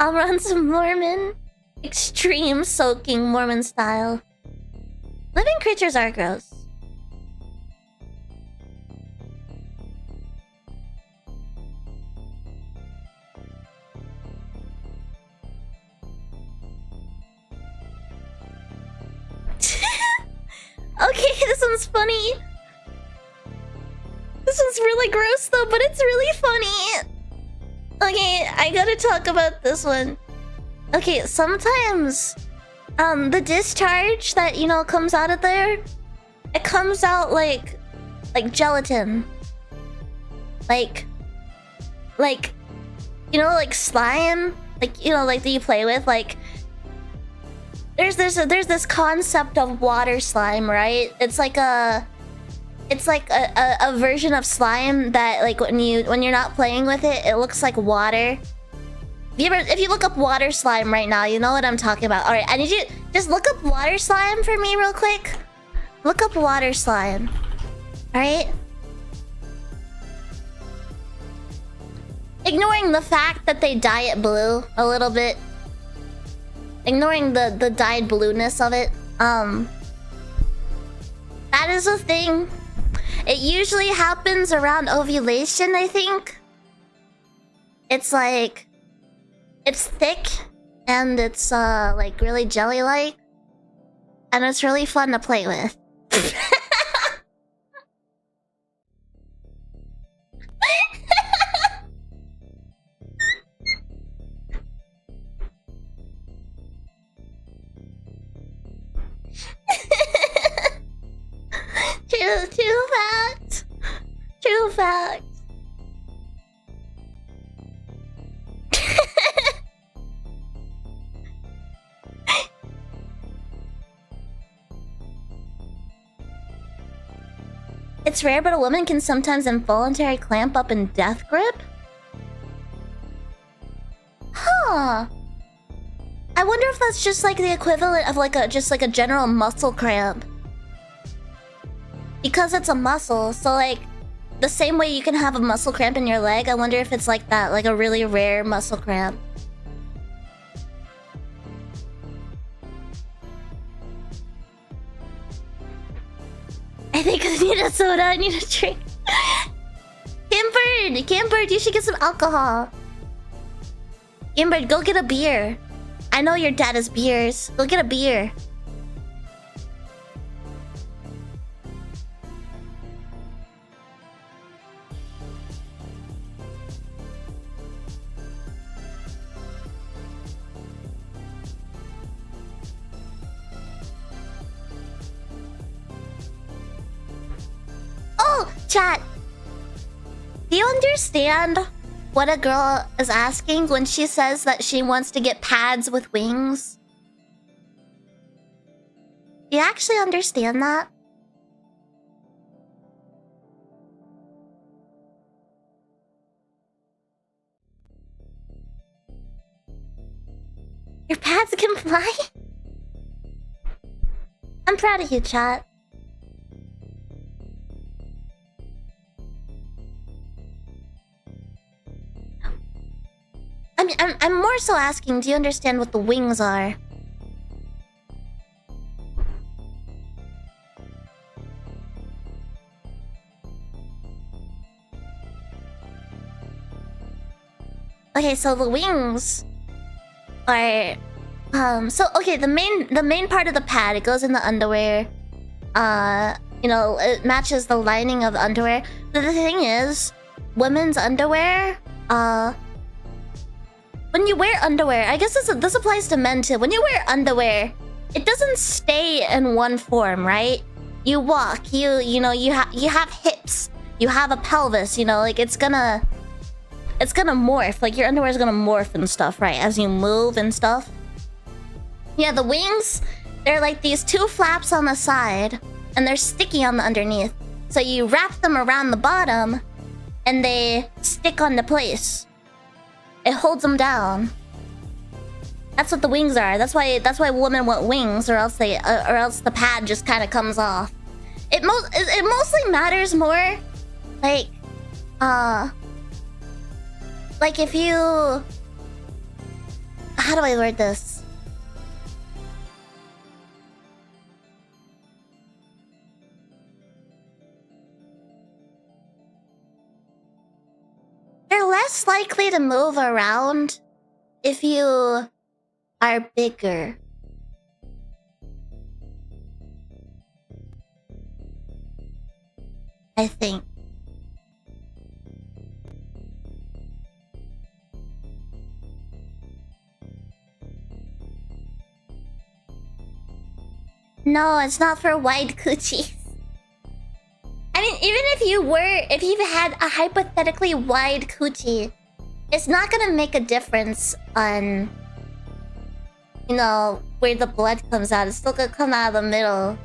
I'll run some Mormon. Extreme soaking Mormon style. Living creatures are gross. Okay, this one's funny. This one's really gross though, but it's really funny. Okay, I gotta talk about this one. Okay, sometimes the discharge that, you know, comes out of there, it comes out like gelatin. Like you know, like slime, like, you know, like that you play with. Like there's this concept of water slime, right? It's like a version of slime that, like, when you're not playing with it, it looks like water. If you look up water slime right now, you know what I'm talking about. All right, I need you just look up water slime for me real quick. Look up water slime. All right. Ignoring the fact that they dye it blue a little bit. Ignoring the dyed blueness of it. That is a thing. It usually happens around ovulation, I think. It's like... It's thick, and it's, like, really jelly-like. And it's really fun to play with. True fact. True fact. It's rare, but a woman can sometimes involuntary clamp up in death grip? Huh. I wonder if that's just like the equivalent of like a general muscle cramp. Because it's a muscle, so like the same way you can have a muscle cramp in your leg, I wonder if it's like that, like a really rare muscle cramp. I think I need a soda, I need a drink. Gimbird, you should get some alcohol. Gimbird, go get a beer. I know your dad has beers. Go get a beer. Chat, do you understand what a girl is asking when she says that she wants to get pads with wings? Do you actually understand that? Your pads can fly? I'm proud of you, chat. I mean, I'm more so asking, do you understand what the wings are? Okay, so the wings are okay, the main part of the pad, it goes in the underwear. You know, it matches the lining of the underwear. But the thing is, women's underwear, when you wear underwear, I guess this applies to men too. When you wear underwear, it doesn't stay in one form, right? You walk, you know, you have hips, you have a pelvis, you know, like it's gonna morph. Like your underwear is gonna morph and stuff, right? As you move and stuff. Yeah, the wings, they're like these two flaps on the side, and they're sticky on the underneath. So you wrap them around the bottom, and they stick onto place. It holds them down. That's what the wings are. That's why women want wings, or else the pad just kind of comes off. It mostly matters more, like if you... How do I word this? You're less likely to move around if you are bigger. I think. No, it's not for wide coochies. I mean, even if you had a hypothetically wide coochie, it's not gonna make a difference on, you know, where the blood comes out. It's still gonna come out of the middle.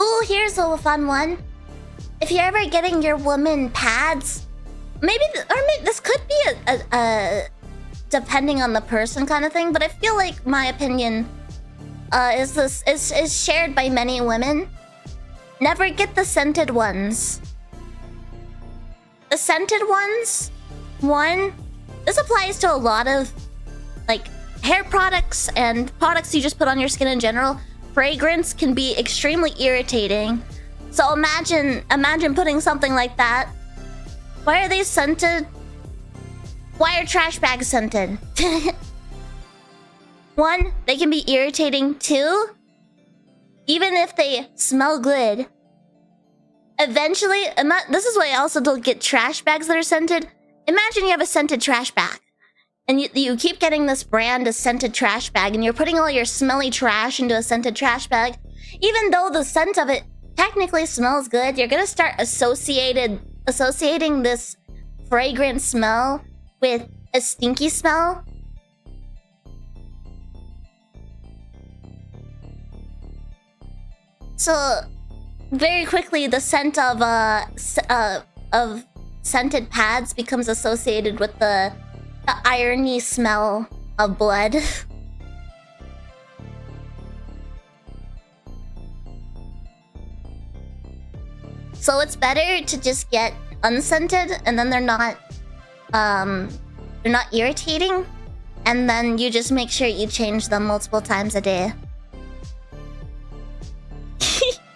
Ooh, here's a fun one. If you're ever getting your woman pads, maybe this could be a depending on the person kind of thing, but I feel like my opinion is shared by many women. Never get the scented ones. The scented ones, this applies to a lot of like hair products and products you just put on your skin in general. Fragrance can be extremely irritating. So imagine putting something like that. Why are they scented? Why are trash bags scented? 1, they can be irritating. 2, even if they smell good, eventually, this is why I also don't get trash bags that are scented. Imagine you have a scented trash bag. And you keep getting this brand, a scented trash bag, and you're putting all your smelly trash into a scented trash bag. Even though the scent of it technically smells good, you're gonna start associating this fragrant smell with a stinky smell. So very quickly, the scent of scented pads becomes associated with the irony smell of blood. So it's better to just get unscented, and then they're not irritating, and then you just make sure you change them multiple times a day.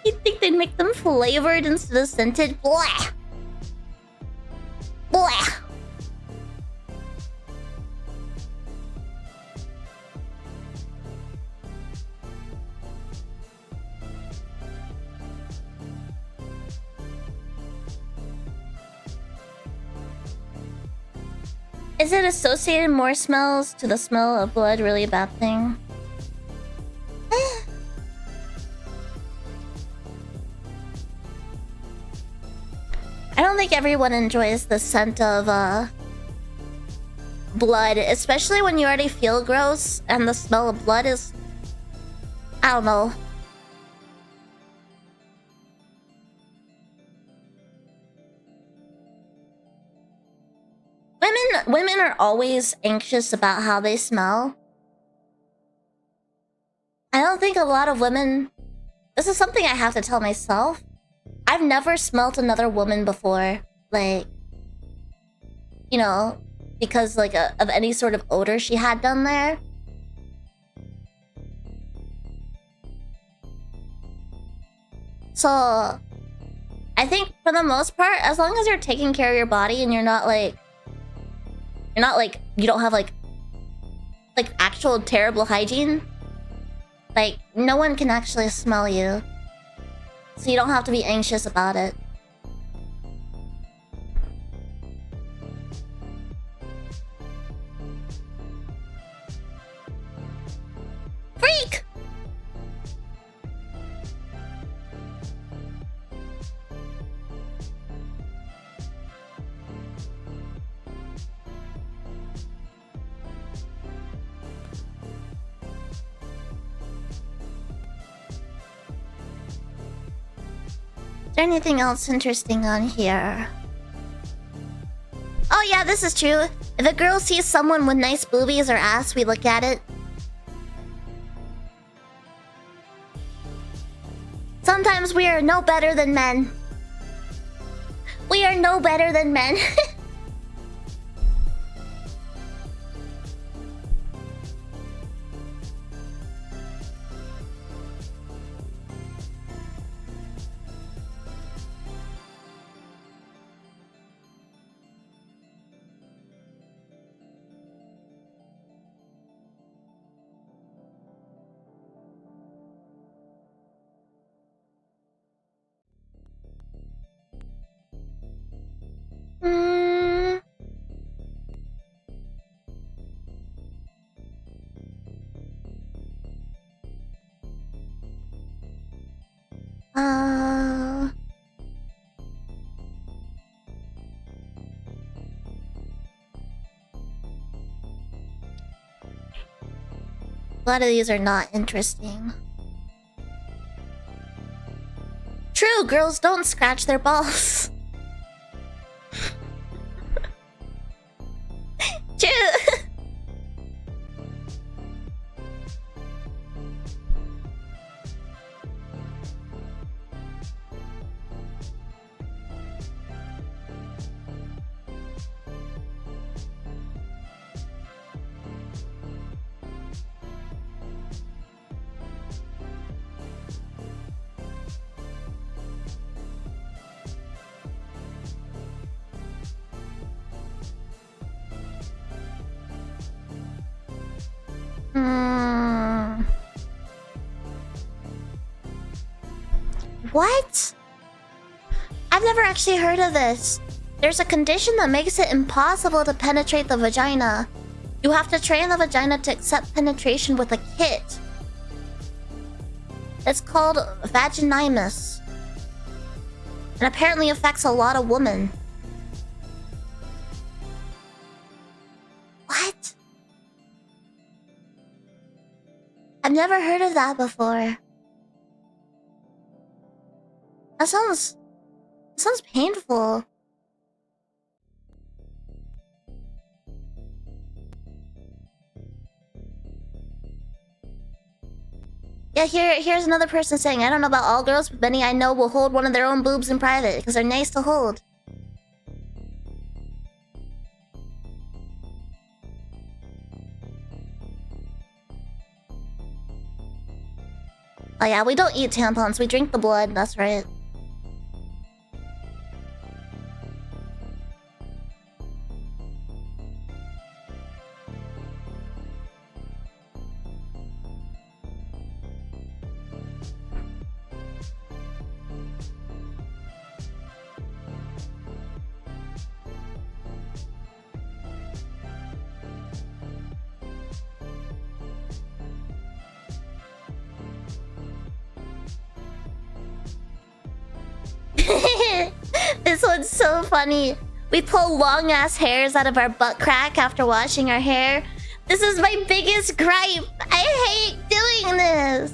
You think they'd make them flavored instead of scented? Blah. Blah. Is it associated more smells to the smell of blood really a bad thing? I don't think everyone enjoys the scent of blood, especially when you already feel gross and the smell of blood is... I don't know. Women are always anxious about how they smell. I don't think a lot of women... This is something I have to tell myself. I've never smelt another woman before. Like... You know, because like of any sort of odor she had done there. So... I think for the most part, as long as you're taking care of your body and you're not like... You don't have like actual terrible hygiene. Like, no one can actually smell you. So you don't have to be anxious about it. Freak! Is there anything else interesting on here? Oh yeah, this is true. If a girl sees someone with nice boobies or ass, we look at it. Sometimes we are no better than men. We are no better than men. A lot of these are not interesting. True, girls don't scratch their balls. True. What? I've never actually heard of this. There's a condition that makes it impossible to penetrate the vagina. You have to train the vagina to accept penetration with a kit. It's called vaginitis. And apparently affects a lot of women. What? I've never heard of that before. That sounds painful. Yeah, here's another person saying, I don't know about all girls, but many I know will hold one of their own boobs in private because they're nice to hold. Oh yeah, we don't eat tampons, we drink the blood, that's right. This one's so funny. We pull long ass hairs out of our butt crack after washing our hair. This is my biggest gripe. I hate doing this.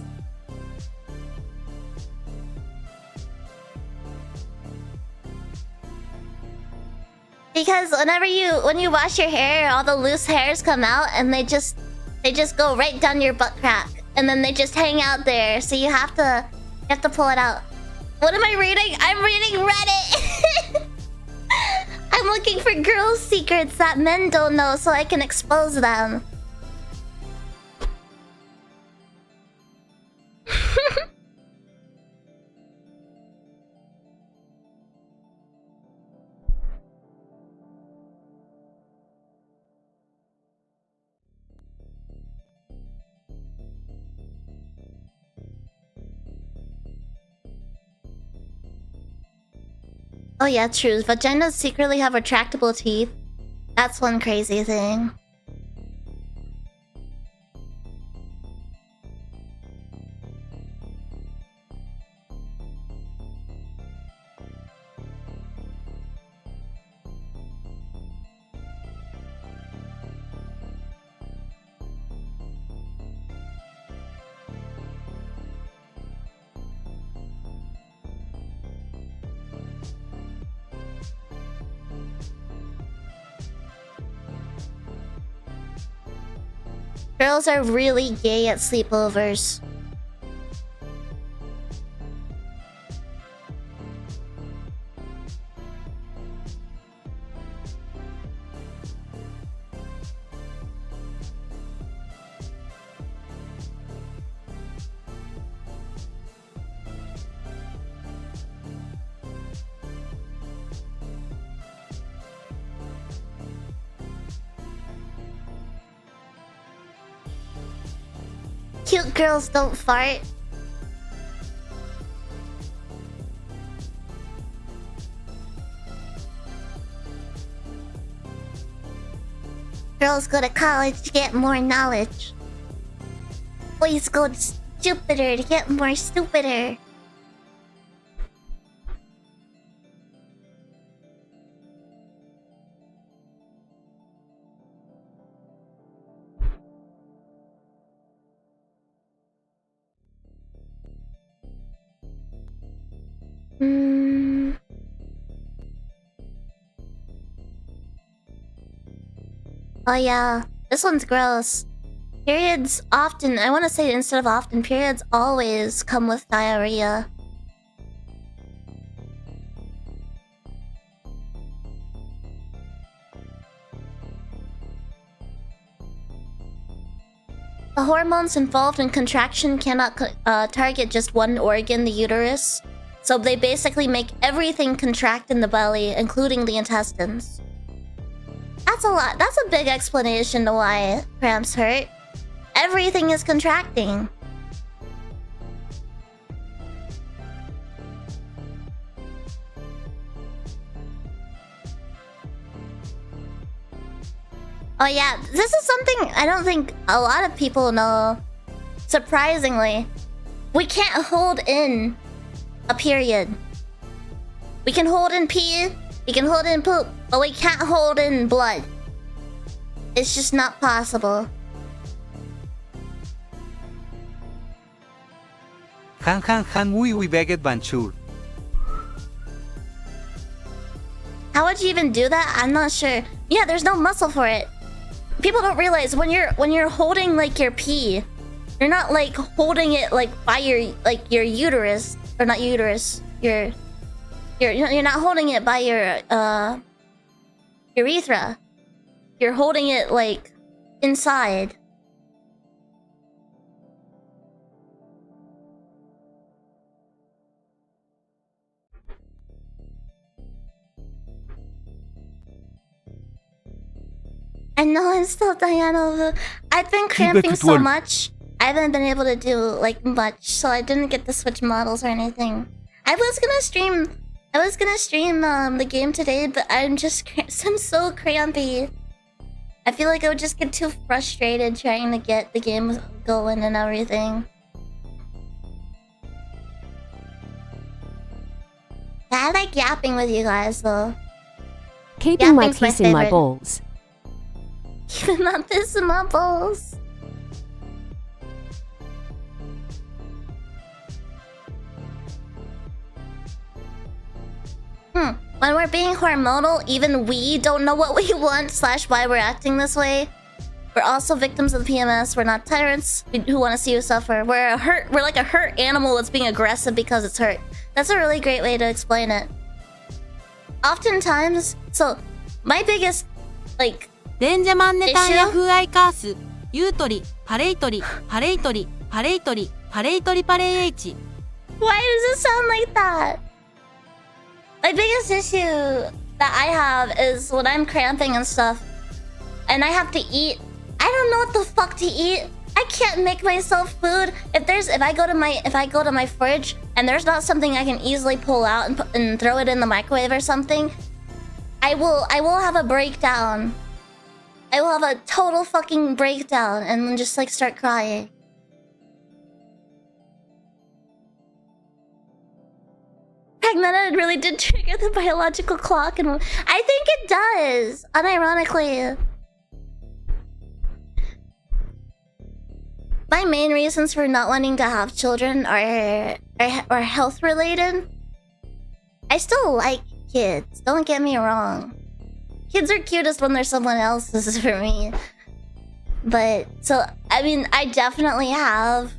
Because when you wash your hair, all the loose hairs come out and they just go right down your butt crack. And then they just hang out there. So you have to pull it out. What am I reading? I'm reading Reddit. I'm looking for girls' secrets that men don't know so I can expose them. Oh yeah, true. Vaginas secretly have retractable teeth. That's one crazy thing. Girls are really gay at sleepovers. Cute girls don't fart. Girls go to college to get more knowledge. Boys go to Jupiter to get more stupider. Oh yeah, this one's gross. Periods often, I want to say instead of often, periods always come with diarrhea. The hormones involved in contraction cannot target just one organ, the uterus. So they basically make everything contract in the belly, including the intestines. That's a lot. That's a big explanation to why cramps hurt. Everything is contracting. Oh yeah, this is something I don't think a lot of people know. Surprisingly, we can't hold in a period. We can hold in pee, we can hold in poop, but we can't hold in blood. It's just not possible. We bagged Banchur. How would you even do that? I'm not sure. Yeah, there's no muscle for it. People don't realize when you're holding like your pee, you're not like holding it like by your uterus. Or not uterus. You're not holding it by your urethra. You're holding it like inside. I know I'm still Diana. I've been cramping so much. I haven't been able to do like much, so I didn't get to switch models or anything. I was gonna stream the game today, but I'm so crampy. I feel like I would just get too frustrated trying to get the game going and everything. Yeah, I like yapping with you guys though. Keeping my Yapping's my piss in my favorite. balls. Keeping my piss in my balls. When we're being hormonal, even we don't know what we want / why we're acting this way. We're also victims of the PMS. We're not tyrants who want to see you suffer. We're like a hurt animal that's being aggressive because it's hurt. That's a really great way to explain it. Oftentimes, so my biggest like デンジャマンネタンヤ issue? フアイカースユートリパレイトリパレイトリパレイトリパレイトリパレイエイチ Why does it sound like that? My biggest issue that I have is when I'm cramping and stuff, and I have to eat. I don't know what the fuck to eat. I can't make myself food. If I go to my fridge and there's not something I can easily pull out and throw it in the microwave or something, I will have a breakdown. I will have a total fucking breakdown and then just like start crying. Pragmata really did trigger the biological clock, and I think it does, unironically. My main reasons for not wanting to have children are health related. I still like kids, don't get me wrong. Kids are cutest when they're someone else's for me. But, so, I mean, I definitely have,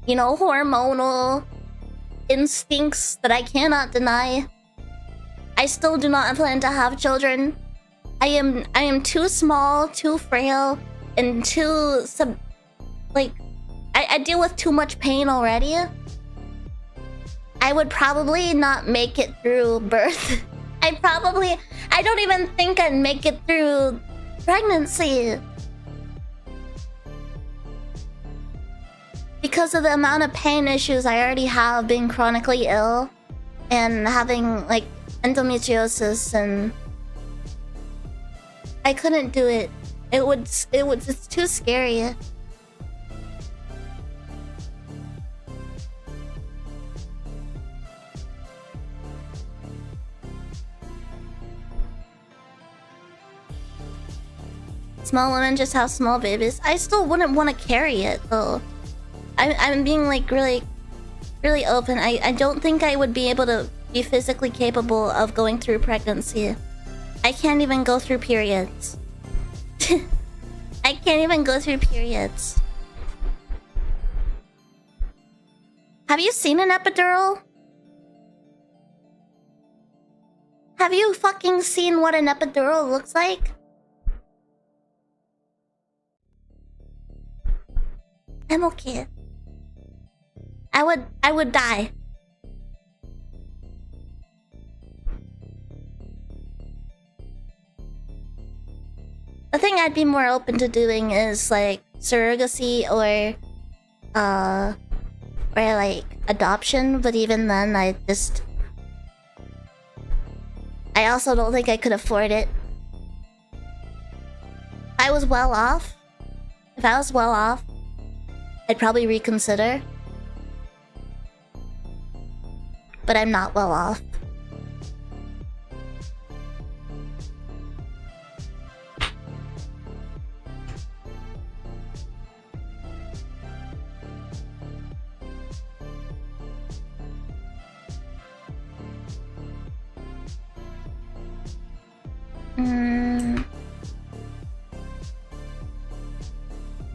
you know, hormonal instincts that I cannot deny. I still do not plan to have children. I am too small, too frail, and too I deal with too much pain already. I would probably not make it through birth. I don't even think I'd make it through pregnancy. Because of the amount of pain issues I already have being chronically ill and having like endometriosis, and I couldn't do it. It's too scary. Small women just have small babies. I still wouldn't want to carry it though. I'm being like really open. I don't think I would be able to be physically capable of going through pregnancy. I can't even go through periods. I can't even go through periods. Have you seen an epidural? Have you fucking seen what an epidural looks like? I'm okay. I would die. The thing I'd be more open to doing is like surrogacy or like adoption, but even then I also don't think I could afford it. If I was well off, I'd probably reconsider. But I'm not well off.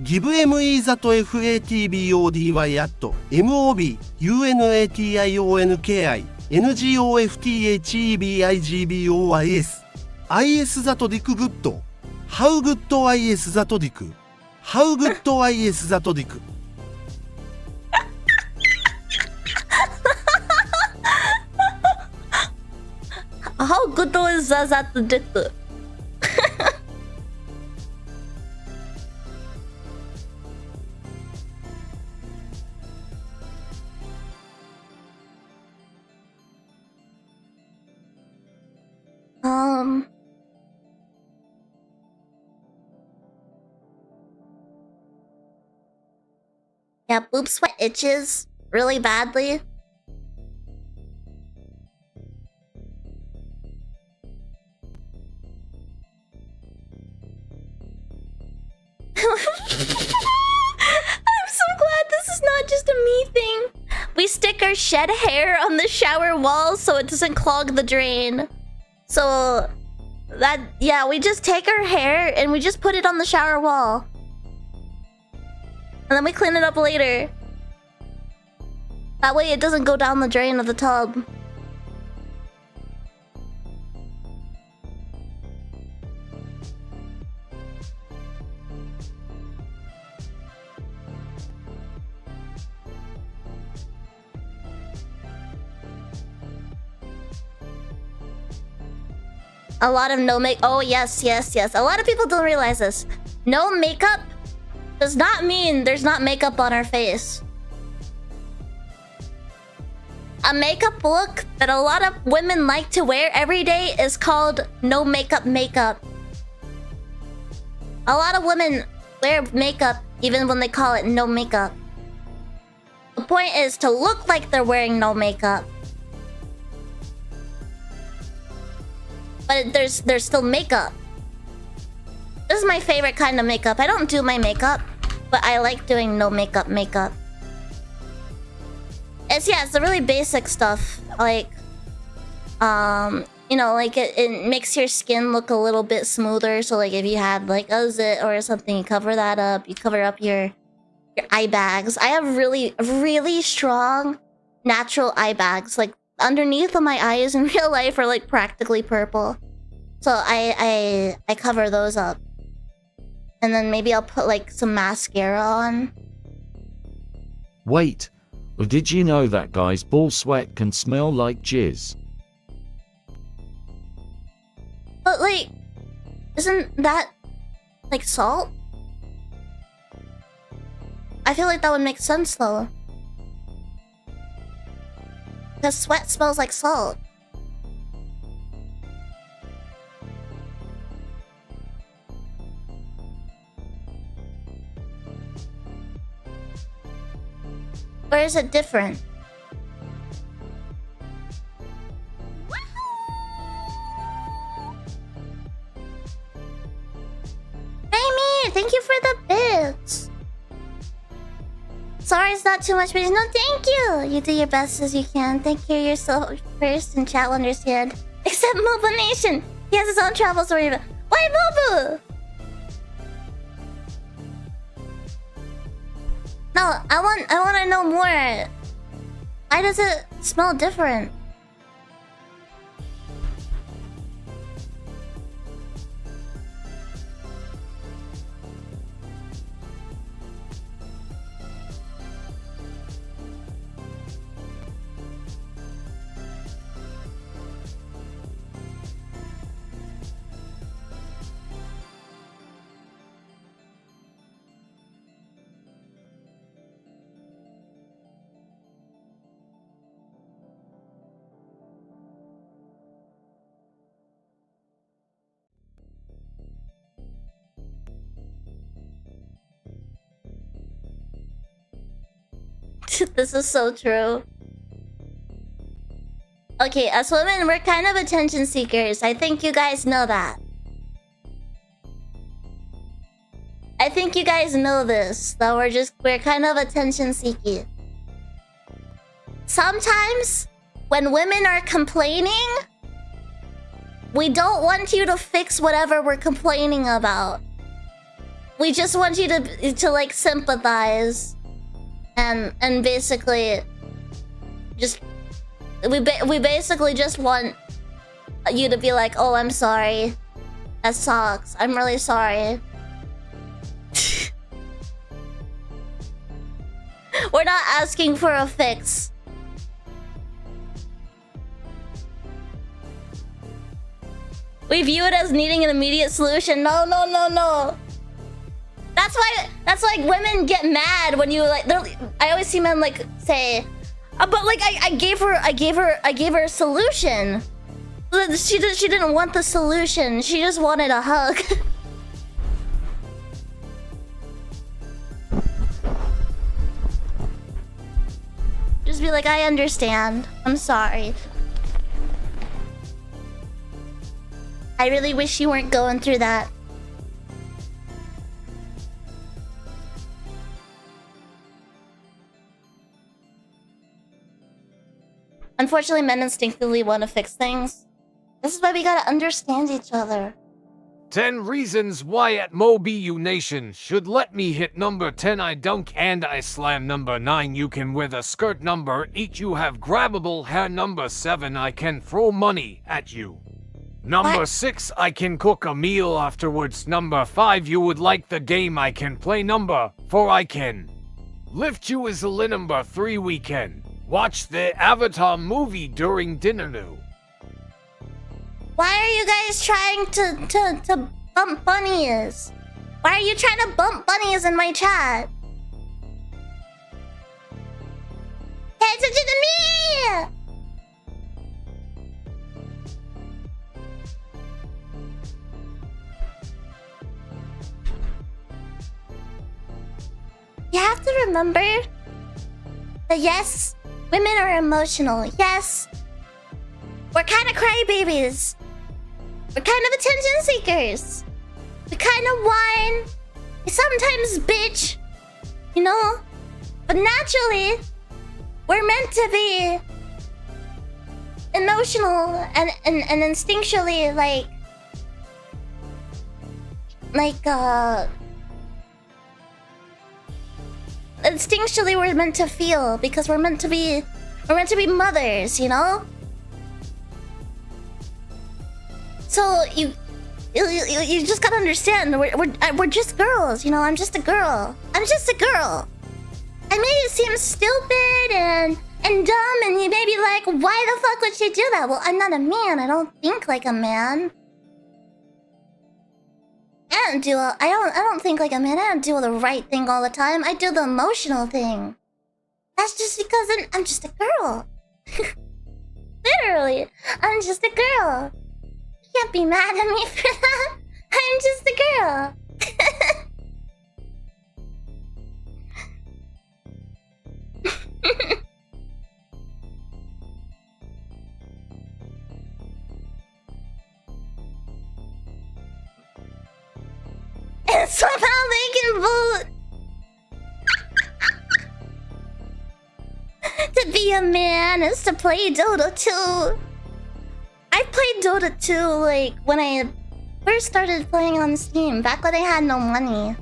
GiveMe that FATBODY at MOB UNATIONKI NGOFTHEBIGBOYS IS that dick good. How good is that dick? How good is that dick? How good is that dick? Yeah, boob sweat itches really badly. stick our shed hair on the shower wall so it doesn't clog the drain. So that, yeah, we just take our hair and we just put it on the shower wall. And then we clean it up later. That way it doesn't go down the drain of the tub. A lot of no make. Oh, yes, yes, yes. A lot of people don't realize this. No makeup does not mean there's not makeup on our face. A makeup look that a lot of women like to wear every day is called no makeup makeup. A lot of women wear makeup even when they call it no makeup. The point is to look like they're wearing no makeup. But there's still makeup. This is my favorite kind of makeup. I don't do my makeup, but I like doing no makeup makeup. It's the really basic stuff. Like, you know, like it makes your skin look a little bit smoother. So like if you had like a zit or something, you cover that up. You cover up your eye bags. I have really strong natural eye bags. Like underneath of my eyes in real life are like practically purple. So I cover those up. And then maybe I'll put like some mascara on. Wait, did you know that guy's ball sweat can smell like jizz? But like, isn't that like salt? I feel like that would make sense though. Because sweat smells like salt. Or is it different? Amy, thank you for the bits. Sorry it's not too much, but no, thank you. You do your best as you can. Take care of yourself first, and chat will understand. Except Mobile Nation. He has his own travel story. Why Mobile? No, I want to know more. Why does it smell different? This is so true. Okay, as women, we're kind of attention seekers. I think you guys know that. I think you guys know this. That we're kind of attention seeking. Sometimes, when women are complaining, we don't want you to fix whatever we're complaining about. We just want you to like sympathize. And basically, just we basically just want you to be like, oh, I'm sorry, that sucks. I'm really sorry. We're not asking for a fix. We view it as needing an immediate solution. No, no, no, no. That's like women get mad when you like. I always see men like say, but like I gave her a solution. She didn't want the solution. She just wanted a hug. Just be like, I understand. I'm sorry. I really wish you weren't going through that. Unfortunately, men instinctively want to fix things. This is why we gotta understand each other. 10 reasons why at MoBU Nation should let me hit number 10 I dunk and I slam number 9 you can wear the skirt number 8 you have grabbable hair number 7 I can throw money at you. Number 6 I can cook a meal afterwards. Number 5 you would like the game I can play. Number 4 I can lift you easily. Number 3 we can watch the Avatar movie during dinner now. Why are you guys trying to bump bunnies? Why are you trying to bump bunnies in my chat? Pay attention to me! You have to remember that yes, women are emotional. Yes, we're kind of crybabies. We're kind of attention seekers. We kind of whine. We sometimes bitch. You know? But naturally, we're meant to be emotional and instinctually instinctually we're meant to feel because we're meant to be mothers, you know? So you just gotta understand we're just girls, you know. I'm just a girl. I'm just a girl. I made it seem stupid and dumb, and you may be like, why the fuck would she do that? Well, I'm not a man. I don't think like a man. I don't think like a man. I don't do the right thing all the time. I do the emotional thing. That's just because I'm just a girl. Literally, I'm just a girl. You can't be mad at me for that. I'm just a girl. And somehow they can vote. To be a man is to play Dota 2. I played Dota 2 like when I first started playing on Steam, back when I had no money.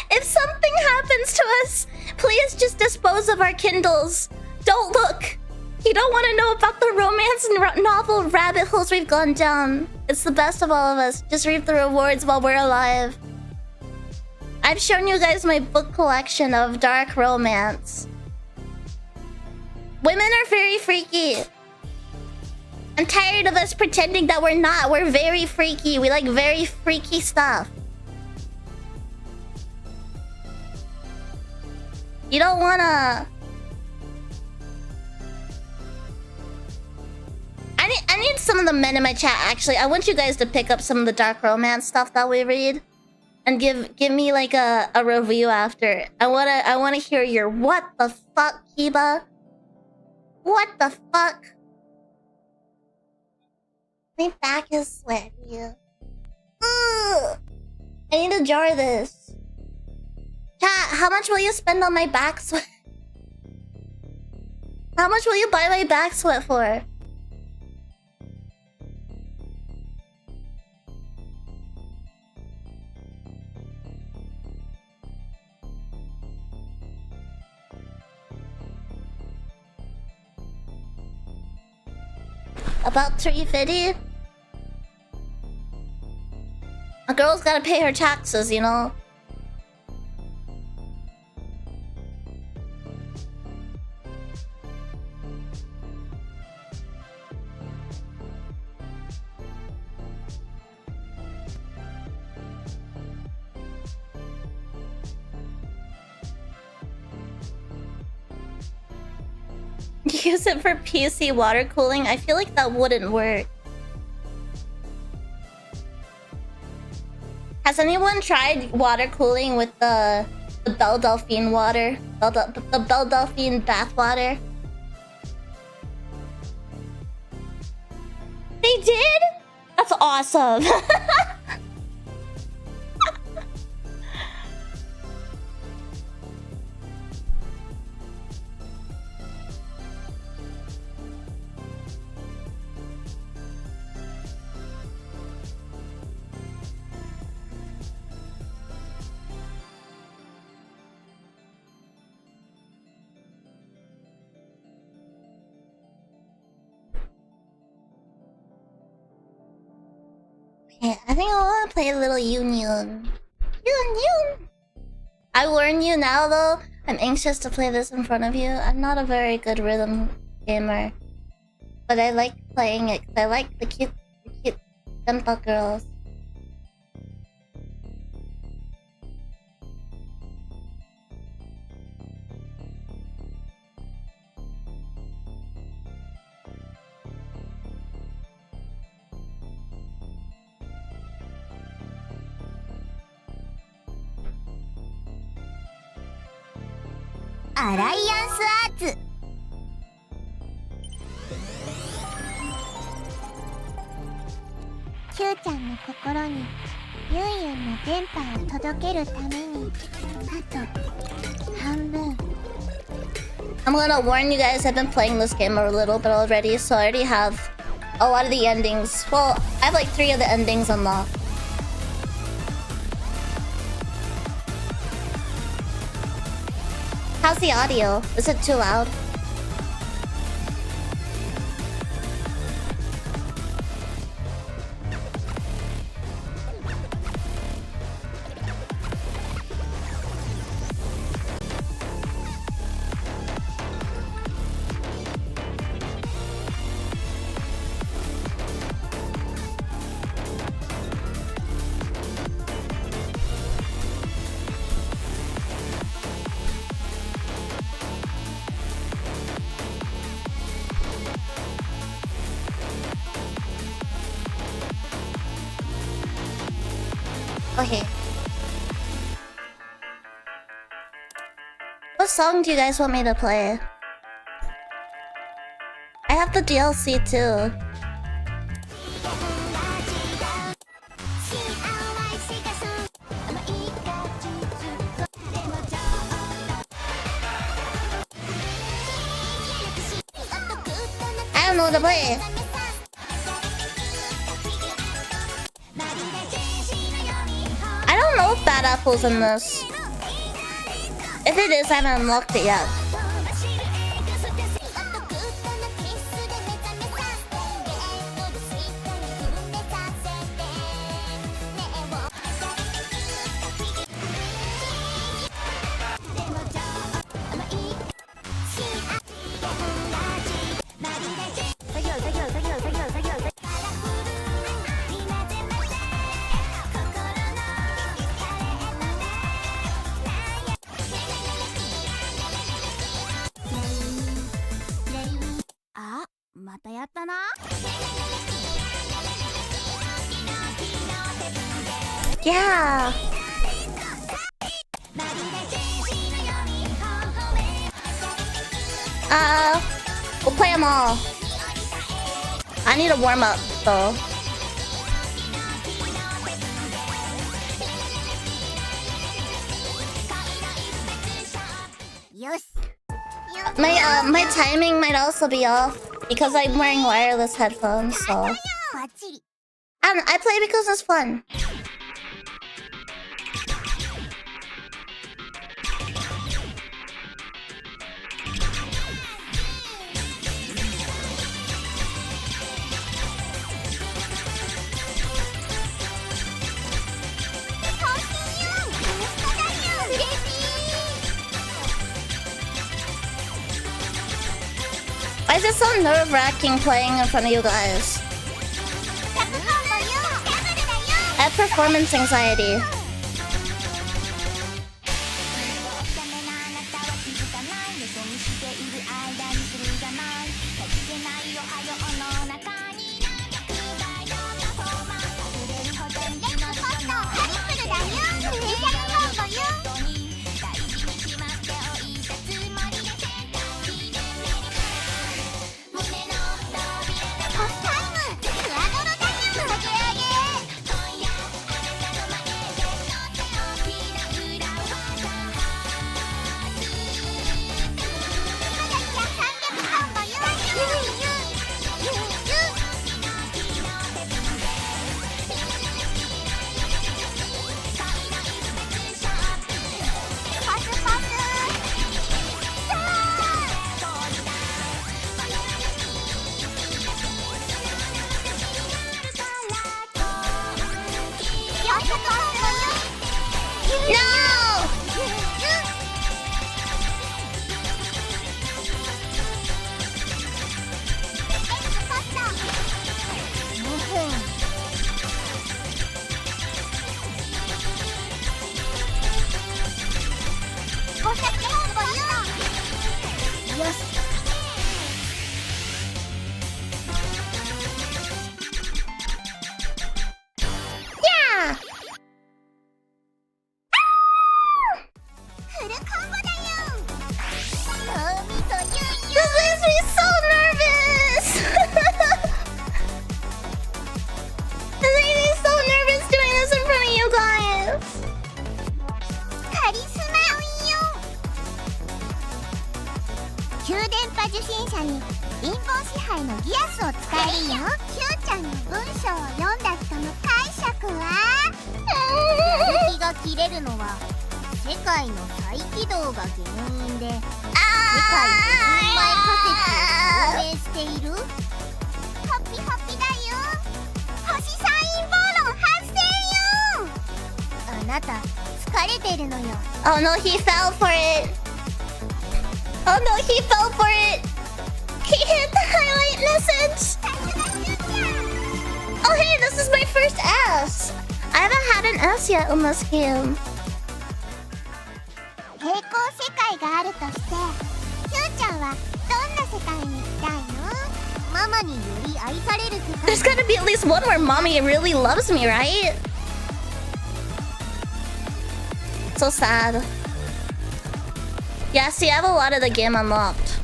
If something happens to us, please just dispose of our Kindles. Don't look. You don't want to know about the romance and novel rabbit holes we've gone down. It's the best of all of us. Just reap the rewards while we're alive. I've shown you guys my book collection of dark romance. Women are very freaky. I'm tired of us pretending that we're not. We're very freaky. We like very freaky stuff. You don't wanna... I need some of the men in my chat, actually. I want you guys to pick up some of the dark romance stuff that we read. And give me like a review after. I wanna hear your what the fuck, Kiba? What the fuck? My back is sweaty. Ugh. I need to jar this. Chat, how much will you spend on my back sweat? How much will you buy my back sweat for? About 350? A girl's gotta pay her taxes, you know? Use it for PC water cooling? I feel like that wouldn't work. Has anyone tried water cooling with the Belle Delphine water? The Belle Delphine bath water? They did? That's awesome. Okay, I think I want to play a little Union. Union! I warn you now though, I'm anxious to play this in front of you. I'm not a very good rhythm gamer. But I like playing it because I like the cute Senpa girls. I'm gonna warn you guys, I've been playing this game a little bit already, so I already have a lot of the endings. Well, I have like 3 of the endings unlocked. How's the audio? Is it too loud? Okay. What song do you guys want me to play? I have the DLC too. I don't know what to play. I don't know if Bad Apple's in this. If it is, I haven't unlocked it yet. Yeah. We'll play them all. I need a warm up though. My timing might also be off because I'm wearing wireless headphones, so I play because it's fun. Why is it so nerve-wracking playing in front of you guys? I have performance anxiety. 電波受信者に陰謀支配のギアスを使えるよ。キューちゃんの文章を読んだ人の解釈は動きが切れるのは世界の再起動が原因で世界5分前仮説を証明している。ハッピハッピだよ。星さん陰謀論発生よ。あなた疲れてるのよ。 Oh no, he fell for it. Oh no, he fell for it. He hit the highlight message. Oh hey, this is my first S. I haven't had an S yet in this game. 平行世界があるとして、キューちゃんはどんな世界に行きたいの？ママにより愛される世界。 There's gotta be at least one where mommy really loves me, right? So sad. Yeah, see, I have a lot of the game unlocked.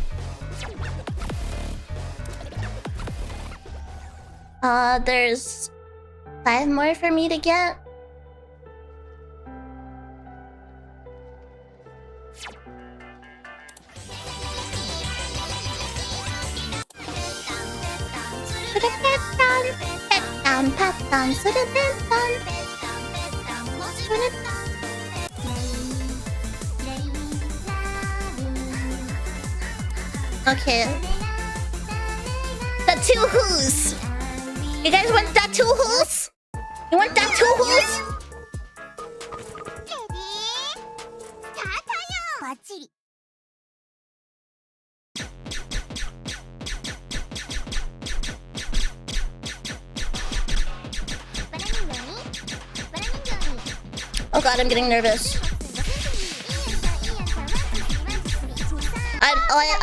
There's 5 more for me to get. Okay. The 2 who's? You guys want that 2 who's? You want that 2 who's? バッチリ。Oh god, I'm getting nervous.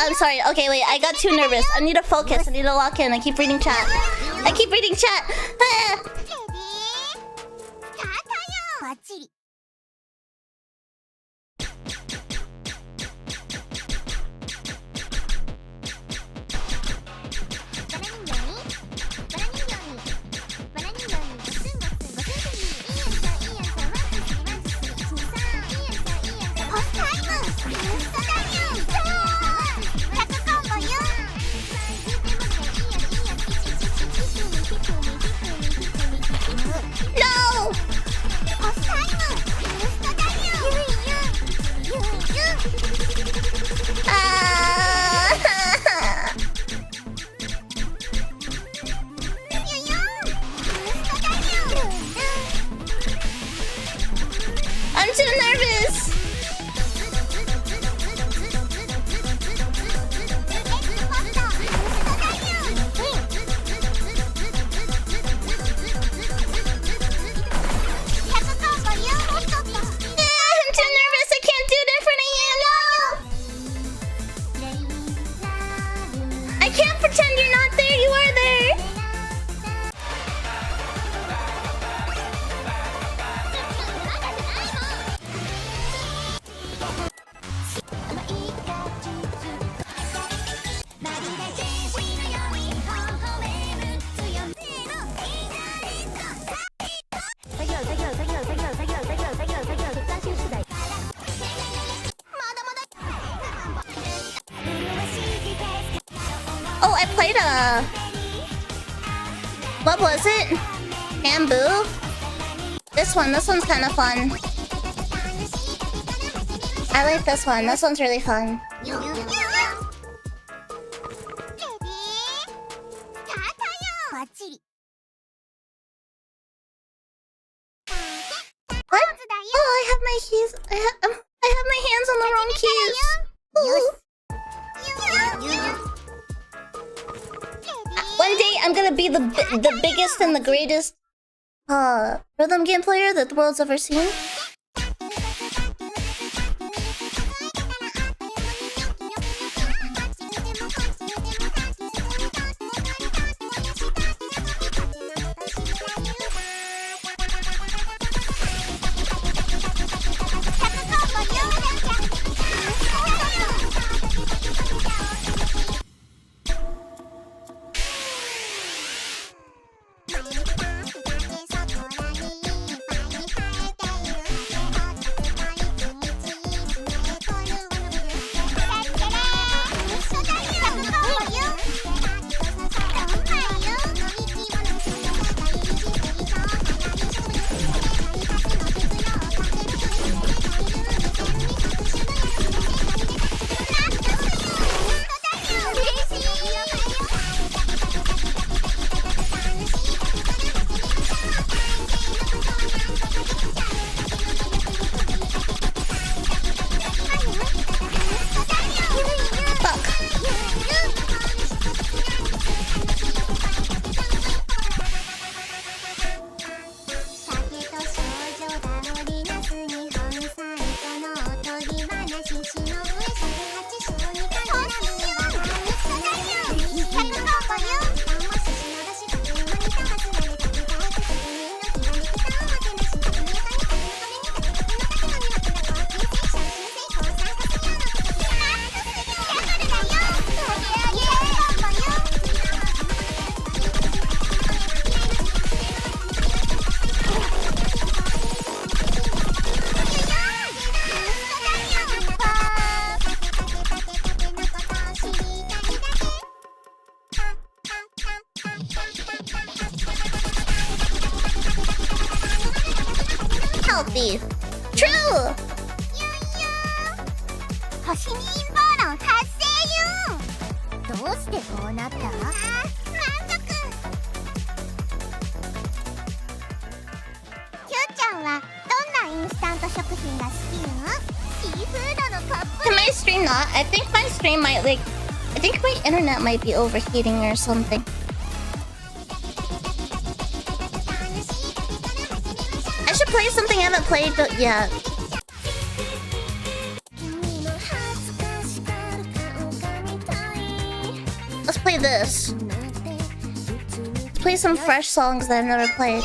I'm sorry. Okay, wait. I got too nervous. I need to focus. I need to lock in. I keep reading chat. I keep reading chat. Ah. No! I'm too nervous. I'm too nervous. I can't do it in front of you. No. I can't pretend you're not there. You are there. Oh, I played what was it? Bamboo? This one's kind of fun. I like this one. This one's really fun. What? Oh, I have my keys. I have my hands on the wrong keys. Ooh. One day I'm gonna be the biggest and the greatest rhythm game player that the world's ever seen. healthy. True. 星に陰謀論発生よ。どうしてこうなった？満足。キューちゃんはどんなインスタント食品が好きよ？シーフードのカップ。 Can my stream not? I think my stream might like... I think my internet might be overheating or something. I should play something I haven't played yet. Let's play this. Let's play some fresh songs that I've never played.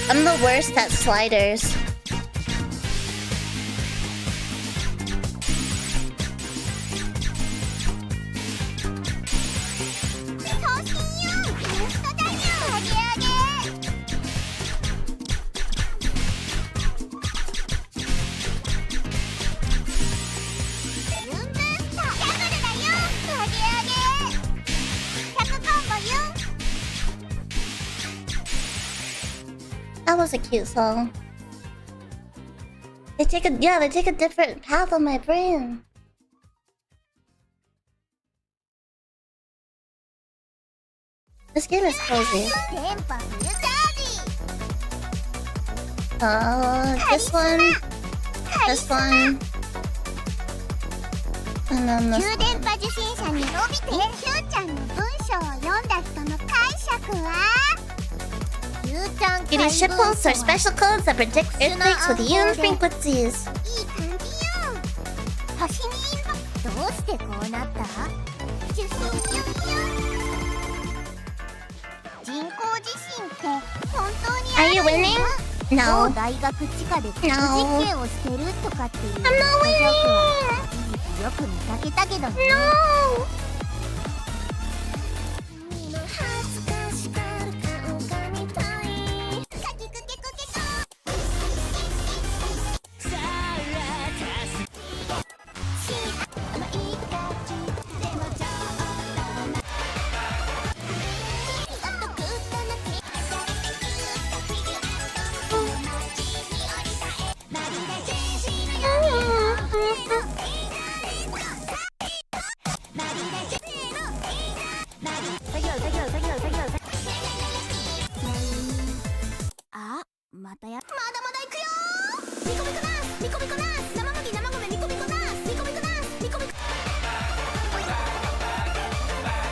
I'm the worst at sliders. That was a cute song. They take a different path on my brain. This game is cozy. This one. This one. And then this one. Getting shitposts are special codes that predict earthquakes with ion frequencies. Are you winning? No. No. I'm not winning! No!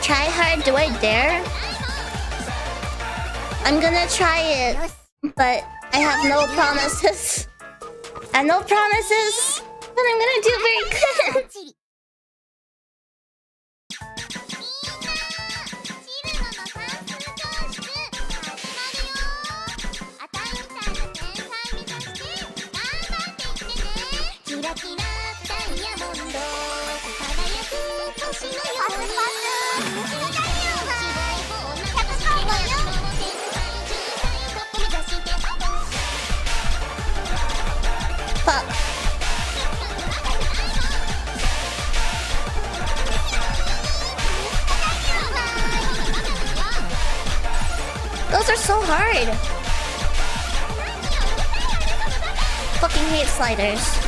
Try hard, do I dare? I'm gonna try it, but I have no promises. I have no promises, but I'm gonna do very good. Those are so hard. Fucking hate sliders.